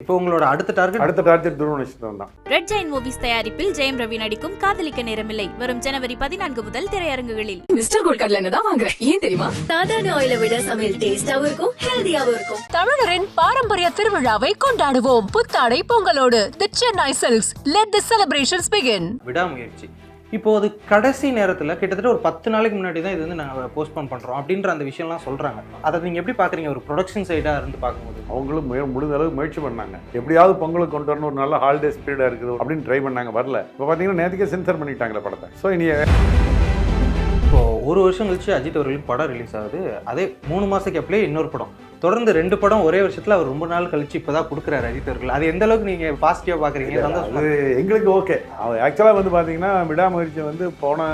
இப்போ உங்களோட அடுத்த டார்கெட் துருவ நட்சத்திரம் தான். ரெட் ஜெயின் மூவிஸ் தயாரிப்பில் ஜெயம் ரவி நடிக்கும் காதலிக்க நேரமில்லை வரும் ஜனவரி 14 முதல் திரையரங்குகளில். மிஸ்டர் கோல்ட் கடலை தான் வாங்குறேன். ஏன் தெரியுமா? சாதாரண ஆயிலை விட சமையல் டேஸ்டாவும் இருக்கும், ஹெல்தியாவும் இருக்கும். தமிழரின் பாரம்பரிய திருவிழாவை கொண்டாடுவோம் புத்தாடை பொங்கலோடு. The Chennai Silks, let the celebrations begin. Vidaamuyarchi இப்போ அது கடைசி நேரத்தில் கிட்டத்தட்ட ஒரு 10 நாளைக்கு முன்னாடி தான் இது வந்து நாங்கள் போஸ்ட்போன் பண்ணுறோம் அப்படின்ற அந்த விஷயம்லாம் சொல்கிறாங்க. அதை நீங்கள் எப்படி பார்க்குறீங்க ஒரு ப்ரொடக்ஷன் சைடாக இருந்து பார்க்கும்போது? அவங்களும் முடிந்த அளவுக்கு முயற்சி பண்ணாங்க. எப்படியாவது பொங்கலுக்கு கொண்டு வரணும், ஒரு நல்ல ஹாலிடேஸ் பீரியடாக இருக்குது அப்படின்னு ட்ரை பண்ணாங்க, வரல. இப்போ பார்த்தீங்கன்னா நேற்றுக்கே சென்சர் பண்ணிட்டாங்களே படத்தை. ஸோ இனி இப்போ ஒரு வருஷம் கழிச்சு அஜித் அவர்களின் படம் ரிலீஸ் ஆகுது. அதே 3 மாதம் கேப்லேயே இன்னொரு படம், தொடர்ந்து 2 படம் ஒரே வருஷத்தில் அவர் ரொம்ப நாள் கழிச்சு இப்போ தான் கொடுக்குறாரு அஜித் அவர்கள். அது எந்த அளவுக்கு நீங்கள் பாசிட்டிவாக பார்க்குறீங்க? அது எங்களுக்கு ஓகே. அவர் ஆக்சுவலாக வந்து பார்த்தீங்கன்னா விடாமுயற்சி வந்து போன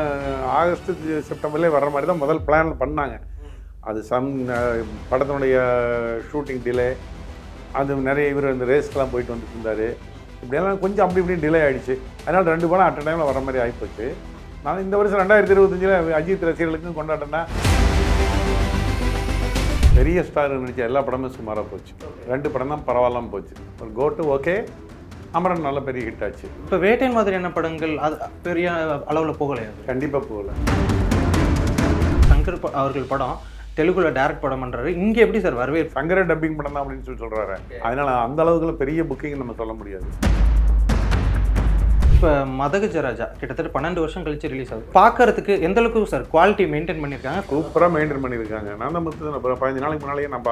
ஆகஸ்ட் செப்டம்பர்லேயே வர்ற மாதிரி தான் முதல் பிளான் பண்ணாங்க. அது படத்தினுடைய ஷூட்டிங் டிலே, அது நிறைய இவர் அந்த ரேஸ்க்கெலாம் போயிட்டு வந்துட்டு இருந்தார். இப்படியெல்லாம் கொஞ்சம் அப்படி இப்படி டிலே ஆகிடுச்சு. அதனால் 2 படம் அட் டைமில் வர மாதிரி ஆகிப்போச்சு. நான் இந்த வருஷம் 2025 அஜித் ரசிகர்களுக்கும் கொண்டாட்டேன்னா பெரிய ஸ்டார் நடிச்ச எல்லா படமும் சுமாராக போச்சு. 2 படம் தான் பரவாயில்லாமல் போச்சு. ஒரு கோட்டு ஓகே, அமரன் நல்ல பெரிய ஹிட் ஆச்சு. இப்போ வேட்டையன் மாதிரியான படங்கள் அது பெரிய அளவில் போகலையா? கண்டிப்பாக போகலை. சங்கர் அவர்கள் படம் தெலுங்குல டைரக்ட் படம் பண்ணுறாரு. இங்கே எப்படி சார் வரவேற்பு? சங்கர டப்பிங் படம் தான் அப்படின்னு சொல்கிறாரு. அதனால் அந்த அளவுக்குள்ள பெரிய புக்கிங் நம்ம சொல்ல முடியாது. இப்போ மதகஜராஜா கிட்டத்தட்ட 12 வருஷம் கழிச்சு ரிலீஸ் ஆகுது. பார்க்கறதுக்கு எந்த அளவுக்கு சார் குவாலிட்டி மெயின்டைன் பண்ணியிருக்காங்க? சூப்பராக மெயின்டைன் பண்ணியிருக்காங்க. நான் தான் 15 நாளைக்கு முன்னாலேயே நான்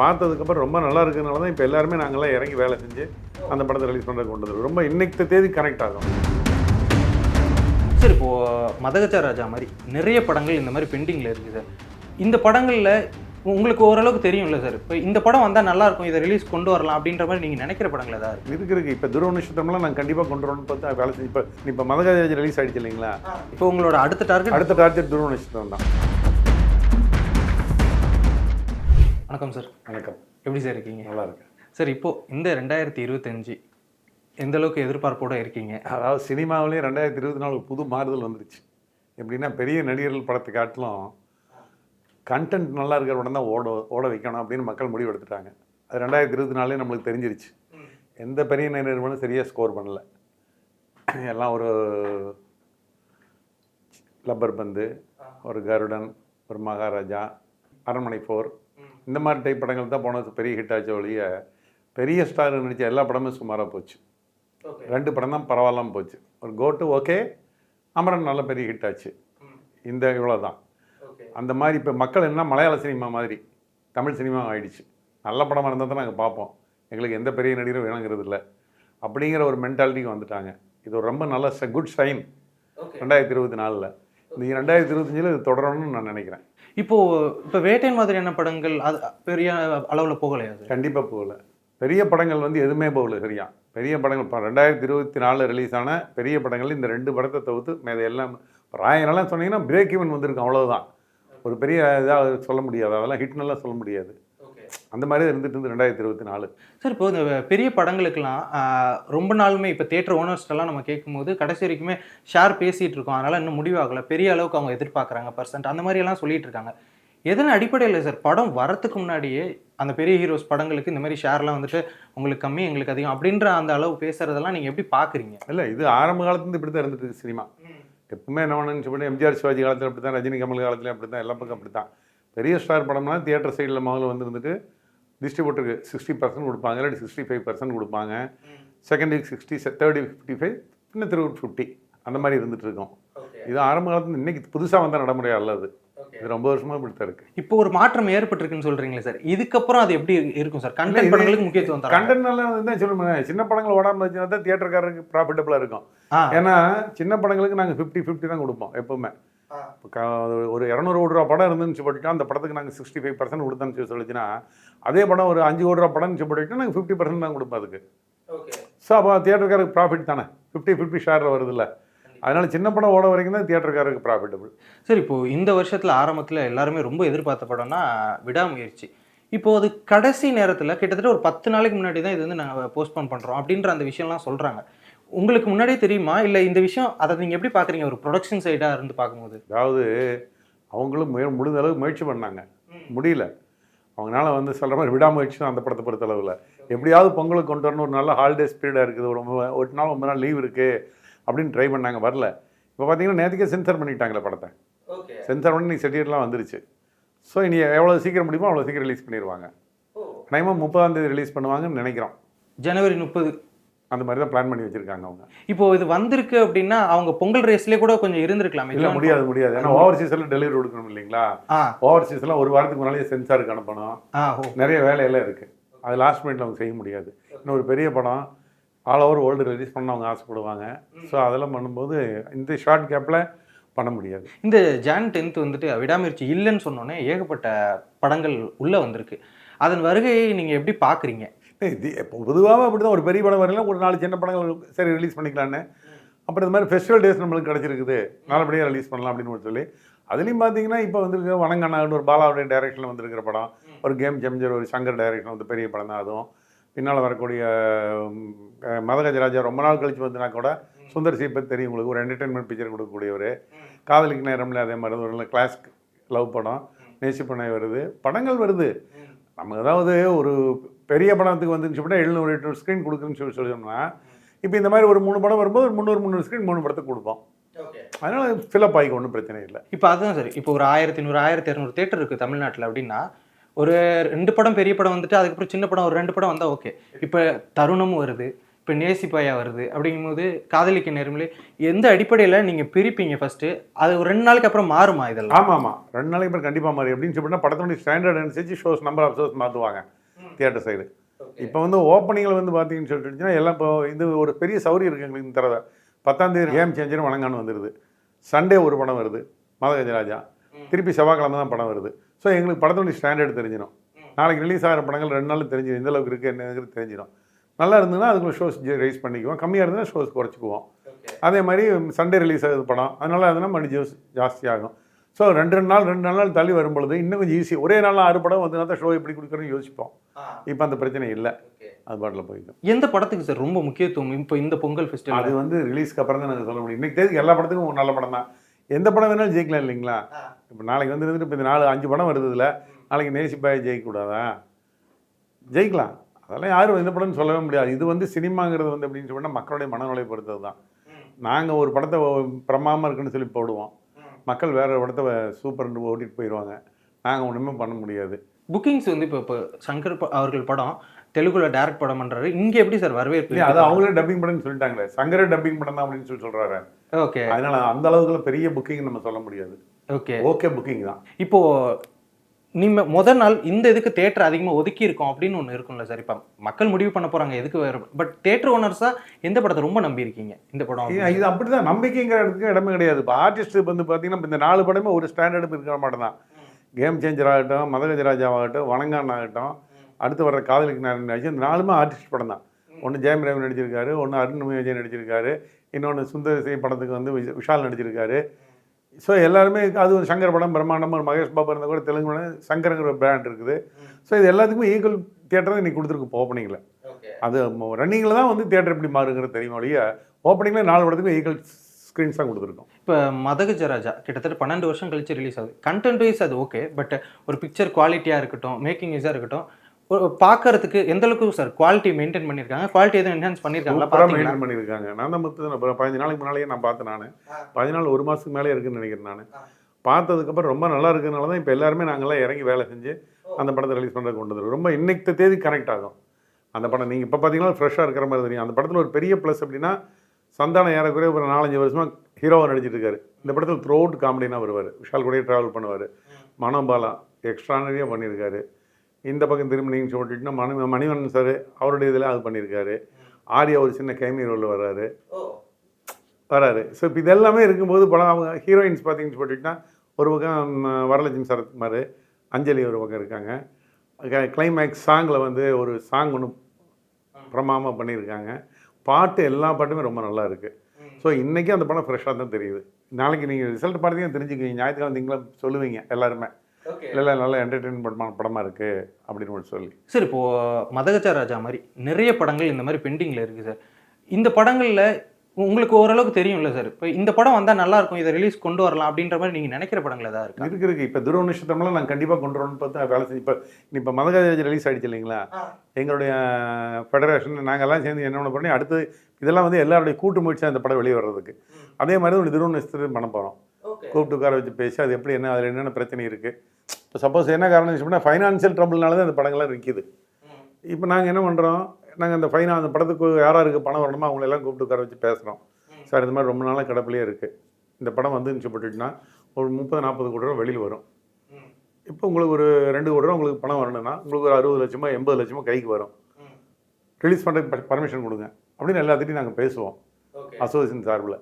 பார்த்ததுக்கப்புறம் ரொம்ப நல்லா இருக்கிறதுனால தான் இப்போ எல்லாருமே நாங்கள்லாம் இறங்கி வேலை செஞ்சு அந்த படத்தை ரிலீஸ் பண்ணுறது கொண்டு வந்து ரொம்ப இன்னைக்கு தேதி கனெக்ட் ஆகும். சார் இப்போது மதகஜராஜா மாதிரி நிறைய படங்கள் இந்த மாதிரி பெண்டிங்கில் இருக்குது சார். இந்த படங்களில் உங்களுக்கு ஓரளவுக்கு தெரியும்ல சார், இப்போ இந்த படம் வந்தால் நல்லாயிருக்கும், இதை ரிலீஸ் கொண்டு வரலாம் அப்படின்ற மாதிரி நீங்கள் நினைக்கிற படங்கள் ஏதாவது இருக்கு? இப்போ துருவ நட்சத்திரம்லாம் நாங்கள் கண்டிப்பாக கொண்டு வரணும்னு பார்த்தா வேலை செஞ்சு இப்போ மதகஜராஜா ரிலீஸ் ஆகிடுச்சு இல்லைங்களா? இப்போ உங்களோட அடுத்த டார்கெட் துருவ நட்சத்திரம் தான். வணக்கம் சார். வணக்கம். எப்படி சார் இருக்கீங்க? நல்லா இருக்கு சார். இப்போது இந்த 2025 எந்த அளவுக்கு எதிர்பார்ப்போடு இருக்கீங்க? அதாவது சினிமாவிலேயே 2024 புது மாறுதல் வந்துருச்சு. எப்படின்னா பெரிய நடிகர்கள் படத்தை காட்டிலும் கண்டென்ட் நல்லா இருக்கிற படம் தான் ஓட வைக்கணும் அப்படின்னு மக்கள் முடிவு எடுத்துட்டாங்க. அது 2024 நம்மளுக்கு தெரிஞ்சிருச்சு. எந்த பெரிய நிறுவனம் சரியாக ஸ்கோர் பண்ணல. எல்லாம் ஒரு லப்பர் பந்து, ஒரு கருடன், ஒரு மகாராஜா, அரண்மனை 4 இந்த மாதிரி டைப் படங்கள் தான் போனது பெரிய ஹிட் ஆச்சு ஒழிய பெரிய ஸ்டார் நடித்த எல்லா படமும் சுமாராக போச்சு. 2 படம் தான் பரவாயில்லாமல் போச்சு. ஒரு கோட்டு ஓகே, அமரன் நல்ல பெரிய ஹிட் ஆச்சு. இந்த இவ்வளோ தான். அந்த மாதிரி இப்போ மக்கள் என்ன மலையாள சினிமா மாதிரி தமிழ் சினிமா ஆகிடுச்சு. நல்ல படமாக இருந்தால் தான் நாங்கள் பார்ப்போம், எங்களுக்கு எந்த பெரிய நடிகரும் வேணுங்கிறது இல்லை அப்படிங்கிற ஒரு மென்டாலிட்டிக்கு வந்துட்டாங்க. இது ஒரு ரொம்ப நல்ல குட் சைன் 2024. இந்த 2025 இது தொடரணும்னு நான் நினைக்கிறேன். இப்போ வேட்டையன் மாதிரியான படங்கள் அது பெரிய அளவில் போகலையா? கண்டிப்பாக போகலை. பெரிய படங்கள் வந்து எதுவுமே போகல சரியா. பெரிய படங்கள் இப்போ 2024 ரிலீஸ் ஆன பெரிய படங்கள் இந்த 2 படத்தை தவிர்த்து மேலே எல்லாம் ராயனெல்லாம் சொன்னீங்கன்னா பிரேக் ஈவன் வந்திருக்கும், அவ்வளோதான். ஒரு பெரிய இதாக சொல்ல முடியாது, அதெல்லாம் ஹிட்னெல்லாம் சொல்ல முடியாது. அந்த மாதிரி இருந்துட்டு இருந்து 2024. சார் இப்போ இந்த பெரிய படங்களுக்கெல்லாம் ரொம்ப நாளுமே இப்போ தியேட்டர் ஓனர்ஸ்டெல்லாம் நம்ம கேட்கும்போது கடைசி வரைக்குமே ஷேர் பேசிகிட்டு இருக்கோம், அதனால் இன்னும் முடிவாகலை, பெரிய அளவுக்கு அவங்க எதிர்பார்க்குறாங்க பர்சன்ட் அந்த மாதிரியெல்லாம் சொல்லிட்டு இருக்காங்க. எதன் அடிப்படையில் சார் படம் வரத்துக்கு முன்னாடியே அந்த பெரிய ஹீரோஸ் படங்களுக்கு இந்த மாதிரி ஷேர்லாம் வந்துட்டு உங்களுக்கு கம்மி எங்களுக்கு அதிகம் அப்படின்ற அந்த அளவு பேசுறதெல்லாம் நீங்கள் எப்படி பார்க்குறீங்க? இல்லை, இது ஆரம்ப காலத்துலேருந்து இப்படி தான் இருந்துட்டு இருக்கு சினிமா. எப்பவுமே என்ன வேணும்னு சொல்லி எம்ஜிஆர் சிவாஜி காலத்தில் அப்படி தான், ரஜினி கமல் காலத்துலேயும் அப்படி தான், எல்லா பக்கம் அப்படி தான். பெரிய ஸ்டார் படம்னா தியேட்டர் சைடில் முதல்ல வந்துட்டு டிஸ்ட்ரிபியூட்டருக்கு 60% கொடுப்பாங்க, இல்லாட்டி 65% கொடுப்பாங்க. செகண்ட் வீக் 60, தேர்ட் வீக் 55, இன்னும் 50 அந்த மாதிரி இருந்துட்டு இருக்கோம். இது ஆரம்ப காலத்துல இன்னைக்கு புதுசாக வந்த நடைமுறையா அல்லது இது ரொம்ப வருஷமா இப்படித்தான் இருக்கு. இப்போ ஒரு மாற்றம் ஏற்பட்டிருக்குன்னு சொல்றீங்களே சார், இதுக்கப்புறம் அது எப்படி இருக்கும் சார்? கண்டென்ட் படங்களுக்கு முக்கியத்துவம் தராங்க. கண்டென்ட் நல்லா தான் சொல்லுங்க. சின்ன படங்கள் ஓடாமல் இருந்துச்சுன்னா தான் தியேட்டர்காரருக்கு ப்ராஃபிட்டபிளாக இருக்கும். ஏன்னா சின்ன படங்களுக்கு நாங்கள் 50-50 தான் கொடுப்போம் எப்பவுமே. ஒரு 200 கோடி ரூபா படம் இருந்துன்னு சொல்லிட்டோம், அந்த படத்துக்கு நாங்கள் 65% கொடுத்தோம்னு சொல்லிச்சுன்னா, அதே படம் ஒரு 5 கோடி ரூபா படம்னு சொல்லிட்டோம், நாங்கள் 50% தான் கொடுப்போம் அதுக்கு. ஸோ அப்போ தியேட்டர்காரருக்கு ப்ராஃபிட் தானே, 50-50 ஷேரில் வருது இல்லை. அதனால சின்ன படம் ஓட வரைக்கும் தான் தியேட்டர்காரருக்கு ப்ராஃபிட்டபிள். சார் இப்போ இந்த வருஷத்தில் ஆரம்பத்தில் எல்லாருமே ரொம்ப எதிர்பார்த்த படம்னா விடாமுயற்சி. இப்போது அது கடைசி நேரத்தில் கிட்டத்தட்ட ஒரு 10 நாளைக்கு முன்னாடி தான் இது வந்து நாங்கள் போஸ்ட்போன் பண்ணுறோம் அப்படின்ற அந்த விஷயம்லாம் சொல்கிறாங்க. உங்களுக்கு முன்னாடியே தெரியுமா, இல்லை இந்த விஷயம் அதை நீங்கள் எப்படி பார்க்குறீங்க ஒரு ப்ரொடக்ஷன் சைடாக இருந்து பார்க்கும்போது? அதாவது அவங்களும் முடிந்த அளவுக்கு முயற்சி பண்ணாங்க, முடியல. அவங்களால வந்து சொல்கிற மாதிரி விடாமுயற்சி தான் அந்த படத்தை பொறுத்தளவில். எப்படியாவது பொங்கலுக்கு கொண்டு வரணும், ஒரு நல்ல ஹாலிடேஸ் பீரியடாக இருக்குது, ஒரு நாள் 9 நாள் லீவ் இருக்குது அப்படின்னு ட்ரை பண்ணாங்க, வரல. இப்போ பார்த்தீங்கன்னா நேற்றுக்கே சென்சார் பண்ணிட்டாங்களே படத்தை. சென்சார் பண்ணி சர்டிஃபிகேட்லாம் வந்துருச்சு. ஸோ இனி எவ்வளோ சீக்கிரம் முடியுமோ அவ்வளோ சீக்கிரம் ரிலீஸ் பண்ணிடுவாங்க. நிச்சயமாக 30ஆம் தேதி ரிலீஸ் பண்ணுவாங்கன்னு நினைக்கிறோம். ஜனவரி 30 அந்த மாதிரி தான் பிளான் பண்ணி வச்சிருக்காங்க அவங்க. இப்போ இது வந்திருக்கு அப்படின்னா அவங்க பொங்கல் ரேஸ்லேயே கூட கொஞ்சம் இருந்திருக்கலாம். இல்லை, முடியாது. ஏன்னா ஓவர்சீஸ்லாம் டெலிவரி கொடுக்கணும் இல்லைங்களா? ஓவர்சீஸ்லாம் ஒரு வாரத்துக்கு முன்னாலே சென்சாருக்கு அனுப்பணும். நிறைய வேலையெல்லாம் இருக்குது. அது லாஸ்ட் மினிட்ல அவங்க செய்ய முடியாது. இன்னும் ஒரு பெரிய படம் ஆல் ஓவர் வேர்ல்டு ரிலீஸ் பண்ண அவங்க ஆசைப்படுவாங்க. ஸோ அதெல்லாம் பண்ணும்போது இந்த ஷார்ட் கேப்பில் பண்ண முடியாது. இந்த ஜான் 10th வந்துட்டு விடாமுயற்சி இல்லைன்னு சொன்னோன்னே ஏகப்பட்ட படங்கள் உள்ளே வந்திருக்கு. அதன் வருகையை நீங்கள் எப்படி பார்க்குறீங்க? இது இப்போ பொதுவாக அப்படி தான், ஒரு பெரிய படம் வரையிலாம் ஒரு 4 சின்ன படங்கள் சரி ரிலீஸ் பண்ணிக்கலான்னு. அப்புறம் இந்த மாதிரி ஃபெஸ்டிவல் டேஸ் நம்மளுக்கு கிடச்சிருக்குது, நல்லபடியாக ரிலீஸ் பண்ணலாம் அப்படின்னு சொல்லி. அதுலேயும் பார்த்தீங்கன்னா இப்போ வந்துருக்கு வணங்கண்ணான்னு ஒரு பாலாவுடைய டைரக்ஷனில் வந்திருக்கிற படம், ஒரு கேம் சேஞ்சர் ஒரு சங்கர் டைரக்ஷன் வந்து பெரிய படம் தான். அதுவும் பின்னால் வரக்கூடிய மதகஜராஜா ரொம்ப நாள் கழிச்சு வந்துனா கூட சுந்தர் சி பற்றி தெரியும் உங்களுக்கு, ஒரு என்டர்டெயின்மெண்ட் பிக்சர் கொடுக்கக்கூடியவர். காதலிக்கு நேரம்ல அதே மாதிரி ஒரு கிளாசிக் லவ் படம், நேசிப்பனை வருது, படங்கள் வருது. நம்ம ஏதாவது ஒரு பெரிய படத்துக்கு வந்துன்னு சொன்னால் 700-800 ஸ்க்ரீன் கொடுக்குன்னு சொல்லிட்டோம்னா, இப்போ இந்த மாதிரி ஒரு 3 படம் வரும்போது ஒரு 300 ஸ்க்ரீன் 3 படத்துக்கு கொடுப்போம். அதனால் ஃபில்அப் ஆகிக்க ஒன்றும் பிரச்சனை இல்லை. இப்போ அதுதான் சரி. இப்போ ஒரு 1500 1200 தேட்டர் இருக்குது தமிழ்நாட்டில் அப்படின்னா, ஒரு 2 படம் பெரிய படம் வந்துட்டு அதுக்கப்புறம் சின்ன படம் ஒரு 2 படம் வந்தால் ஓகே. இப்போ தருணமும் வருது, இப்போ நேசிப்பாயா வருது. அப்படிங்கும்போது காதலிக்க நேரமில்லை எந்த அடிப்படையில் நீங்கள் பிரிப்பீங்க ஃபஸ்ட்டு? அது ஒரு 2 நாளைக்கு அப்புறம் மாறுமா இதெல்லாம்? ஆமாம், 2 நாளைக்கு அப்புறம் கண்டிப்பாக மாறி. எப்படின்னு சொல்லிட்டுனா படத்தினுடைய ஸ்டாண்டர்ட் அனுசரிச்சு ஷோஸ் நம்பர் ஆஃப் ஷோஸ் மாற்றுவாங்க தியேட்டர் சைடு. இப்போ வந்து ஓப்பனிங்கில் வந்து பார்த்தீங்கன்னு சொல்லிட்டுச்சுன்னா எல்லாம் இப்போ இது ஒரு பெரிய சௌரி இருக்குது எங்களுக்கு. இந்த தடவை 10ஆம் தேதி கேம் சேஞ்சர் வணங்கான்னு வந்துடுது, சண்டே ஒரு படம் வருது மதகஜராஜா, திருப்பி செவ்வாய்க்கிழமை தான் படம் வருது. ஸோ எங்களுக்கு படத்தினுடைய ஸ்டாண்டர்ட் தெரிஞ்சிடும். நாளைக்கு ரிலீஸ் ஆகிற படங்கள் 2 நாள் தெரிஞ்சிடும், இந்த அளவுக்கு இருக்குது என்ன தெரிஞ்சிடும். நல்லா இருந்ததுன்னா அதுக்குள்ள ஷோஸ் ரைஸ் பண்ணிக்குவோம், கம்மியாக இருந்ததுன்னா ஷோஸ் குறைச்சிக்குவோம். அதே மாதிரி சண்டே ரிலீஸ் ஆகுது படம், அதனால அதுனா மணி ஜோஸ் ஜாஸ்தியாகும். ஸோ 2 நாள் தள்ளி வரும்பொழுது இன்னும் கொஞ்சம் ஈஸி. ஒரே நாளில் 6 படம் வந்து தான் ஷோ எப்படி கொடுக்குறேன்னு யோசிப்போம். இப்போ அந்த பிரச்சனை இல்லை, அது பாட்டில் போயிடும். எந்த படத்துக்கு சார் ரொம்ப முக்கியத்துவம் இப்போ இந்த பொங்கல் ஃபெஸ்டிவல்? அது வந்து ரிலீஸ்க்கு அப்புறம் தான் நாங்கள் சொல்ல முடியும். இன்றைக்கி தேதிக்கு எல்லா படத்துக்கும் ஒரு நல்ல படம் தான். எந்த படம் வேணாலும் ஜெயிக்கலாம் இல்லைங்களா? இப்போ நாளைக்கு வந்து இப்போ இந்த 4-5 படம் வருதுல, நாளைக்கு நேசிப்பாய் ஜெயிக்கக்கூடாதா? ஜெயிக்கலாம். அதெல்லாம் யாரும் எந்த படம்னு சொல்லவே முடியாது. இது வந்து சினிமாங்கிறது வந்து எப்படின்னு சொன்னால் மக்களுடைய மனநிலை பொறுத்தது தான். நாங்கள் ஒரு படத்தை பிரமாமல் இருக்குன்னு சொல்லி போடுவோம், மக்கள் வேறு படத்தை சூப்பர்னு ஓட்டிகிட்டு போயிடுவாங்க. நாங்கள் ஒன்றுமே பண்ண முடியாது. புக்கிங்ஸ் வந்து இப்போ சங்கர் அவர்கள் படம் தெலுங்குல டைரக்ட் படம் பண்ணுறாரு, இங்கே எப்படி சார் வரவேற்பு? அது அவங்களே டப்பிங் படம்னு சொல்லிட்டாங்களே, சங்கரே டப்பிங் படம் தான் அப்படின்னு சொல்கிறாரு. ஓகே, அதனால் அந்த அளவுக்குள்ள பெரிய புக்கிங் நம்ம சொல்ல முடியாது. ஓகே புக்கிங் தான். இப்போது நீங்கள் முதல் நாள் இந்த இதுக்கு தேட்டர் அதிகமாக ஒதுக்கி இருக்கோம் அப்படின்னு ஒன்று இருக்கும்ல சார். இப்போ மக்கள் முடிவு பண்ண போகிறாங்க எதுக்கு வேறு, பட் தேட்டர் ஓனர்ஸாக எந்த படத்தை ரொம்ப நம்பியிருக்கீங்க? இந்த படம் இது அப்படி தான், நம்பிக்கைங்கிற இடத்துக்கு இடமே கிடையாது. இப்போ ஆர்டிஸ்ட் வந்து பார்த்தீங்கன்னா இந்த 4 படமே ஒரு ஸ்டாண்டர்டு இருக்கிற மாட்டேன் தான். கேம் சேஞ்சர் ஆகட்டும், மதகஜராஜாவாகட்டும், வணங்கான் ஆகட்டும், அடுத்து வர்ற காதலிக்கு நான் நடிச்சு, இந்த 4மே ஆர்டிஸ்ட் படம் தான். ஒன்று ஜெயம் ரவி நடிச்சிருக்காரு, ஒன்று அருண் விஜய் நடிச்சிருக்காரு, இன்னொன்று சுந்தர் சி படத்துக்கு வந்து விஷால் நடிச்சிருக்காரு. ஸோ எல்லாருமே அது ஒரு சங்கர் படம் பிரம்மாண்டமாக, ஒரு மகேஷ் பாபு இருந்தால் கூட தெலுங்கு படம் சங்கருங்கிற ஒரு பிராண்ட் இருக்குது. ஸோ இது எல்லாத்துக்குமே ஈக்குவல் தியேட்டர் தான் இன்றைக்கி கொடுத்துருக்கு ஓப்பனிங்கில். அது ரன்னிங்கில் தான் வந்து தியேட்டர் எப்படி மாறுங்கிறது தெரியும் ஒழிய, ஓப்பனிங்கில் 4 படத்துக்கும் ஈக்குவல் ஸ்க்ரீன்ஸ் தான் கொடுத்துருக்கோம். இப்போ மதகஜராஜா கிட்டத்தட்ட 12 வருஷம் கழிச்சு ரிலீஸ் ஆகுது. கண்டென்ட் வைஸ் அது ஓகே, பட் ஒரு பிக்சர் குவாலிட்டியாக இருக்கட்டும், மேக்கிங் வைஸாக இருக்கட்டும், பார்க்கறதுக்கு எந்த அளவுக்கு சார் குவாலிட்டி மெயின்டைன் பண்ணியிருக்காங்க? குவாலிட்டி எதுவும் என்ஹான்ஸ் பண்ணியிருக்காங்களா? மெயின்டைன் பண்ணியிருக்காங்க. நான் தான் 15 நாளைக்கு முன்னாலேயே நான் பார்த்தேன். நான் 15 நாள் 1 மாதத்துக்கு மேலே இருக்குன்னு நினைக்கிறேன். நான் பார்த்ததுக்கப்புறம் ரொம்ப நல்லா இருக்கிறதுனால தான் இப்போ எல்லாருமே நாங்கள்லாம் இறங்கி வேலை செஞ்சு அந்த படத்தை ரிலீஸ் பண்ணுறது கொண்டு வந்துடும். ரொம்ப இன்னைக்கு தேதி கனெக்ட் ஆகும் அந்த படம். நீங்கள் இப்போ பார்த்தீங்கன்னா ஃப்ரெஷ்ஷாக இருக்கிற மாதிரி தெரியும். அந்த படத்தில் ஒரு பெரிய ப்ளஸ் அப்படின்னா, சந்தானம் ஏறக்குறைய ஒரு 4-5 வருஷமாக ஹீரோவாக நடிச்சிட்டு இருக்காரு. இந்த படத்தில் த்ரூ அவுட் காமெடினா வருவார், விஷால் கூடயே ட்ராவல் பண்ணுவார். மனோபாலா எக்ஸ்ட்ரானரியாக பண்ணியிருக்காரு. இந்த பக்கம் திரும்ப நீங்கள் சொல்லிட்டுனா மணிவண்ணன் சார் அவருடைய இதில் அது பண்ணியிருக்காரு. ஆர்யா ஒரு சின்ன கைமி ரோலில் வராரு. ஸோ இப்போ இதெல்லாமே இருக்கும்போது படம் அவங்க ஹீரோயின்ஸ் பார்த்தீங்கன்னு சொல்லிட்டுனா, ஒரு பக்கம் வரலட்சுமி சரத்குமார், அஞ்சலி ஒரு பக்கம் இருக்காங்க. கிளைமேக்ஸ் சாங்கில் வந்து ஒரு சாங் ஒன்று பிரமாதமாக பண்ணியிருக்காங்க. பாட்டு எல்லா பாட்டுமே ரொம்ப நல்லா இருக்குது. ஸோ இன்றைக்கி அந்த படம் ஃப்ரெஷ்ஷாக தான் தெரியுது. நாளைக்கு நீங்கள் ரிசல்ட் பார்த்தீங்கன்னா தெரிஞ்சுக்குவீங்க, ஞாயிற்றுக்கிழமை நீங்களா சொல்லுவீங்க எல்லாருமே, இல்லை நல்ல என்டர்டெயின்மெண்ட் படமாக இருக்குது அப்படின்னு சொல்லி. சார் இப்போது மதகஜராஜா மாதிரி நிறைய படங்கள் இந்த மாதிரி பெண்டிங்கில் இருக்குது சார். இந்த படங்களில் உங்களுக்கு ஓரளவுக்கு தெரியும்ல சார், இப்போ இந்த படம் வந்தால் நல்லா இருக்கும், இதை ரிலீஸ் கொண்டு வரலாம் அப்படின்ற மாதிரி நீங்கள் நினைக்கிற படங்கள் ஏதாவது இருக்கா? இருக்கு. இப்போ துருவ நட்சத்திரம்லாம் நான் கண்டிப்பாக கொண்டு வரணும்னு பார்த்தா வேலை செஞ்சு இப்போ மதகஜ ரிலீஸ் ஆகிடுச்சு இல்லைங்களா, எங்களுடைய ஃபெடரேஷன் நாங்கள்லாம் சேர்ந்து என்ன பண்ணி அடுத்து இதெல்லாம் வந்து எல்லாருடைய கூட்டு முயற்சியாக அந்த படம் வெளியே வர்றதுக்கு. அதே மாதிரி ஒரு துருவ நட்சத்திரம் பண்ண போகிறோம். கூப்பிட்டு உட்கார வச்சு பேசி அது எப்படி என்ன அதில் என்னென்ன பிரச்சனை இருக்குது. இப்போ சப்போஸ் என்ன காரணம் சொன்னால் ஃபைனான்சியல் ட்ரபிள்னால தான் அந்த படங்கள்லாம் நிற்கிது. இப்போ நாங்கள் என்ன பண்ணுறோம், நாங்கள் அந்த படத்துக்கு யாராருக்கு பணம் வரணுமோ அவங்களெல்லாம் கூப்பிட்டு உட்கார வச்சு பேசுகிறோம். சார் இந்த மாதிரி ரொம்ப நாளாக கிடப்பிலே இருக்குது, இந்த படம் வந்து போட்டுட்டுனா ஒரு 30-40 கோடி ரூபா வெளியில் வரும். இப்போ உங்களுக்கு ஒரு 2 கோடி ரூபா உங்களுக்கு பணம் வரணும்னா உங்களுக்கு ஒரு 60 லட்சமோ 80 லட்சமோ கைக்கு வரும். ரிலீஸ் பண்ணுறதுக்கு பர்மிஷன் கொடுங்க அப்படின்னு எல்லாத்திட்டையும் நாங்கள் பேசுவோம் அசோசியேஷன் சார்பில்.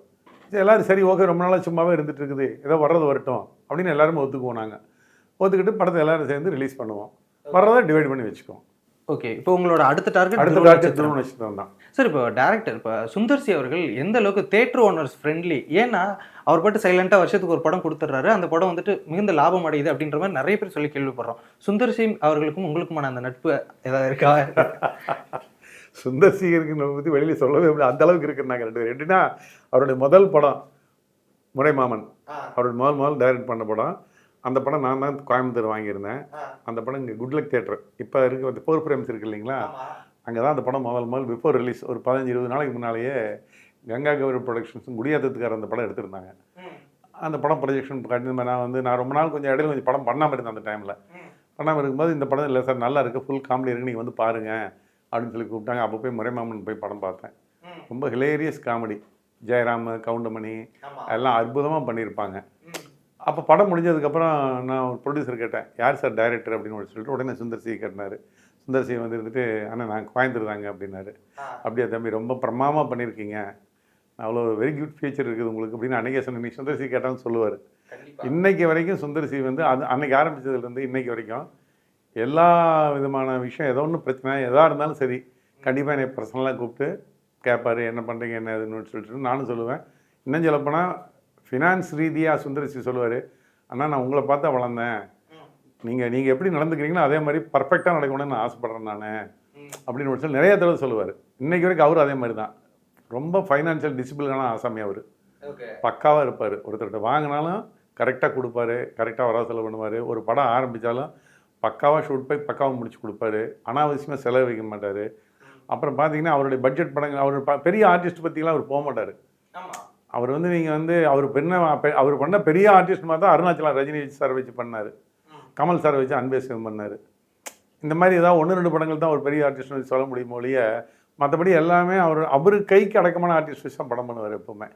எல்லோரும் சரி ஓகே ரொம்ப நாளாக சும்மாவே இருந்துகிட்டு இருக்குது, ஏதோ வர்றது வரட்டும் அப்படின்னு எல்லாருமே ஒத்துக்குவோம். நாங்கள் ஒத்துக்கிட்டு படத்தை எல்லோரும் சேர்ந்து ரிலீஸ் பண்ணுவோம். வர்றதை டிவைட் பண்ணி வச்சுக்குவோம். ஓகே, இப்போ உங்களோட அடுத்த டார்கெட் துருவ நட்சத்திரம் தான் சார். இப்போ டேரக்டர் இப்போ சுந்தர்சி அவர்கள் எந்த அளவுக்கு தேட்டர் ஓனர்ஸ் ஃப்ரெண்ட்லி, ஏன்னா அவர் பாட்டு சைலண்டாக வருஷத்துக்கு ஒரு படம் கொடுத்துட்றாரு, அந்த படம் வந்துட்டு மிகுந்த லாபம் அடையுது அப்படின்ற மாதிரி நிறைய பேர் சொல்லி கேள்விப்படுறோம். சுந்தர்சி அவர்களுக்கும் உங்களுக்குமான அந்த நட்பு ஏதாவது இருக்கா? சுந்தர்சி இருக்குன்னு பற்றி வெளியில் சொல்லவே முடியாது, அந்த அளவுக்கு இருக்குன்னு நாங்கள் 2 பேர். எப்படின்னா அவருடைய முதல் படம் முறைமாமன், அவருடைய முதல் டைரக்ட் பண்ண படம். அந்த படம் நான் தான் கோயம்புத்தூர் வாங்கியிருந்தேன். அந்த படம் இங்கே குட்லக் தேட்டர் இப்போ இருக்க 4 ஃப்ரேம்ஸ் இருக்குது இல்லைங்களா, அங்கே தான் அந்த படம் முதல் பிஃபோர் ரிலீஸ் ஒரு 15-20 நாளைக்கு முன்னாலேயே கங்கா கௌரி ப்ரொடக்ஷன்ஸ் முடியாததுக்கார அந்த படம் எடுத்திருந்தாங்க. அந்த படம் ப்ரொஜெக்ஷன் நான் ரொம்ப நாள் கொஞ்சம் இடையில கொஞ்சம் படம் பண்ணாமல் இருந்தேன். அந்த டைமில் பண்ணாமல் இருக்கும்போது இந்த படம் இல்லை சார் நல்லா இருக்குது, ஃபுல் காமெடி இருக்குது, நீங்கள் வந்து பாருங்கள் அப்படின்னு சொல்லி கூப்பிட்டாங்க. அப்போ போய் முறைமாமன் போய் படம் பார்த்தேன். ரொம்ப ஹிலேரியஸ் காமெடி, ஜெயராம், கவுண்டமணி எல்லாம் அற்புதமாக பண்ணியிருப்பாங்க. அப்போ படம் முடிஞ்சதுக்கப்புறம் நான் ஒரு ப்ரொடியூசர் கேட்டேன், யார் சார் டைரக்டர் அப்படின்னு சொல்லிட்டு உடனே சுந்தர்சி கேட்டினார். சுந்தர்சி வந்து இருந்துட்டு அண்ணா நான் கோயம்புத்தூர்தாங்க அப்படின்னாரு. அப்படியே தம்பி ரொம்ப பிரமாதமாக பண்ணியிருக்கீங்க, அவ்வளோ வெரி குட் ஃபியூச்சர் இருக்குது உங்களுக்கு அப்படின்னு அன்றைக்கே சொன்ன. நீ சுந்தர்சி கேட்டான்னு சொல்லுவார். இன்றைக்கி வரைக்கும் சுந்தர்சி வந்து அது அன்றைக்கி ஆரம்பித்ததுலேருந்து இன்றைக்கி வரைக்கும் எல்லா விதமான விஷயம் ஏதோ ஒன்று பிரச்சனை எதாக இருந்தாலும் சரி கண்டிப்பாக என்னை பர்சனலாக கூப்பிட்டு கேட்பார், என்ன பண்ணுறீங்க என்ன இதுன்னு சொல்லிட்டு நானும் சொல்லுவேன். இன்னும் சொல்லப்போனால் ஃபினான்ஸ் ரீதியாக சுந்தரசி சொல்லுவார், அண்ணா நான் உங்களை பார்த்தா வளர்ந்தேன், நீங்கள் எப்படி நடந்துக்கிறீங்களோ அதே மாதிரி பர்ஃபெக்டாக நடக்கணும்னு நான் ஆசைப்பட்றேன் நான் அப்படின்னு சொல்லி நிறைய தடவை சொல்லுவார். இன்றைக்கி வரைக்கும் அவரும் அதே மாதிரி தான். ரொம்ப ஃபைனான்ஷியல் டிசிப்ளினான ஆசாமியாக அவர் பக்காவாக இருப்பார். ஒருத்தர்கிட்ட வாங்கினாலும் கரெக்டாக கொடுப்பாரு, கரெக்டாக வர செலவு பண்ணுவார். ஒரு படம் ஆரம்பித்தாலும் பக்காவாக ஷூட் போய் பக்காவாக முடிச்சு கொடுப்பாரு, அனாவசியமாக செலவு வைக்க மாட்டார். அப்புறம் பார்த்தீங்கன்னா அவருடைய பட்ஜெட் படங்கள் அவர் பெரிய ஆர்டிஸ்ட் பற்றிலாம் அவர் போக மாட்டார். அவர் வந்து நீங்கள் வந்து அவர் பண்ண பெரிய ஆர்டிஸ்ட் மாதிரி தான் அருணாச்சலம் ரஜினி சார் வச்சு பண்ணார், கமல் சார் வச்சு அன்பேசிவம் பண்ணார். இந்த மாதிரி ஏதாவது 1-2 படங்கள் தான் ஒரு பெரிய ஆர்டிஸ்ட் வச்சு சொல்ல முடியும் ஒழிய மற்றபடி எல்லாமே அவர் கைக்கு அடக்கமான ஆர்டிஸ்ட் வச்சு தான் படம் பண்ணுவார். எப்போவுமே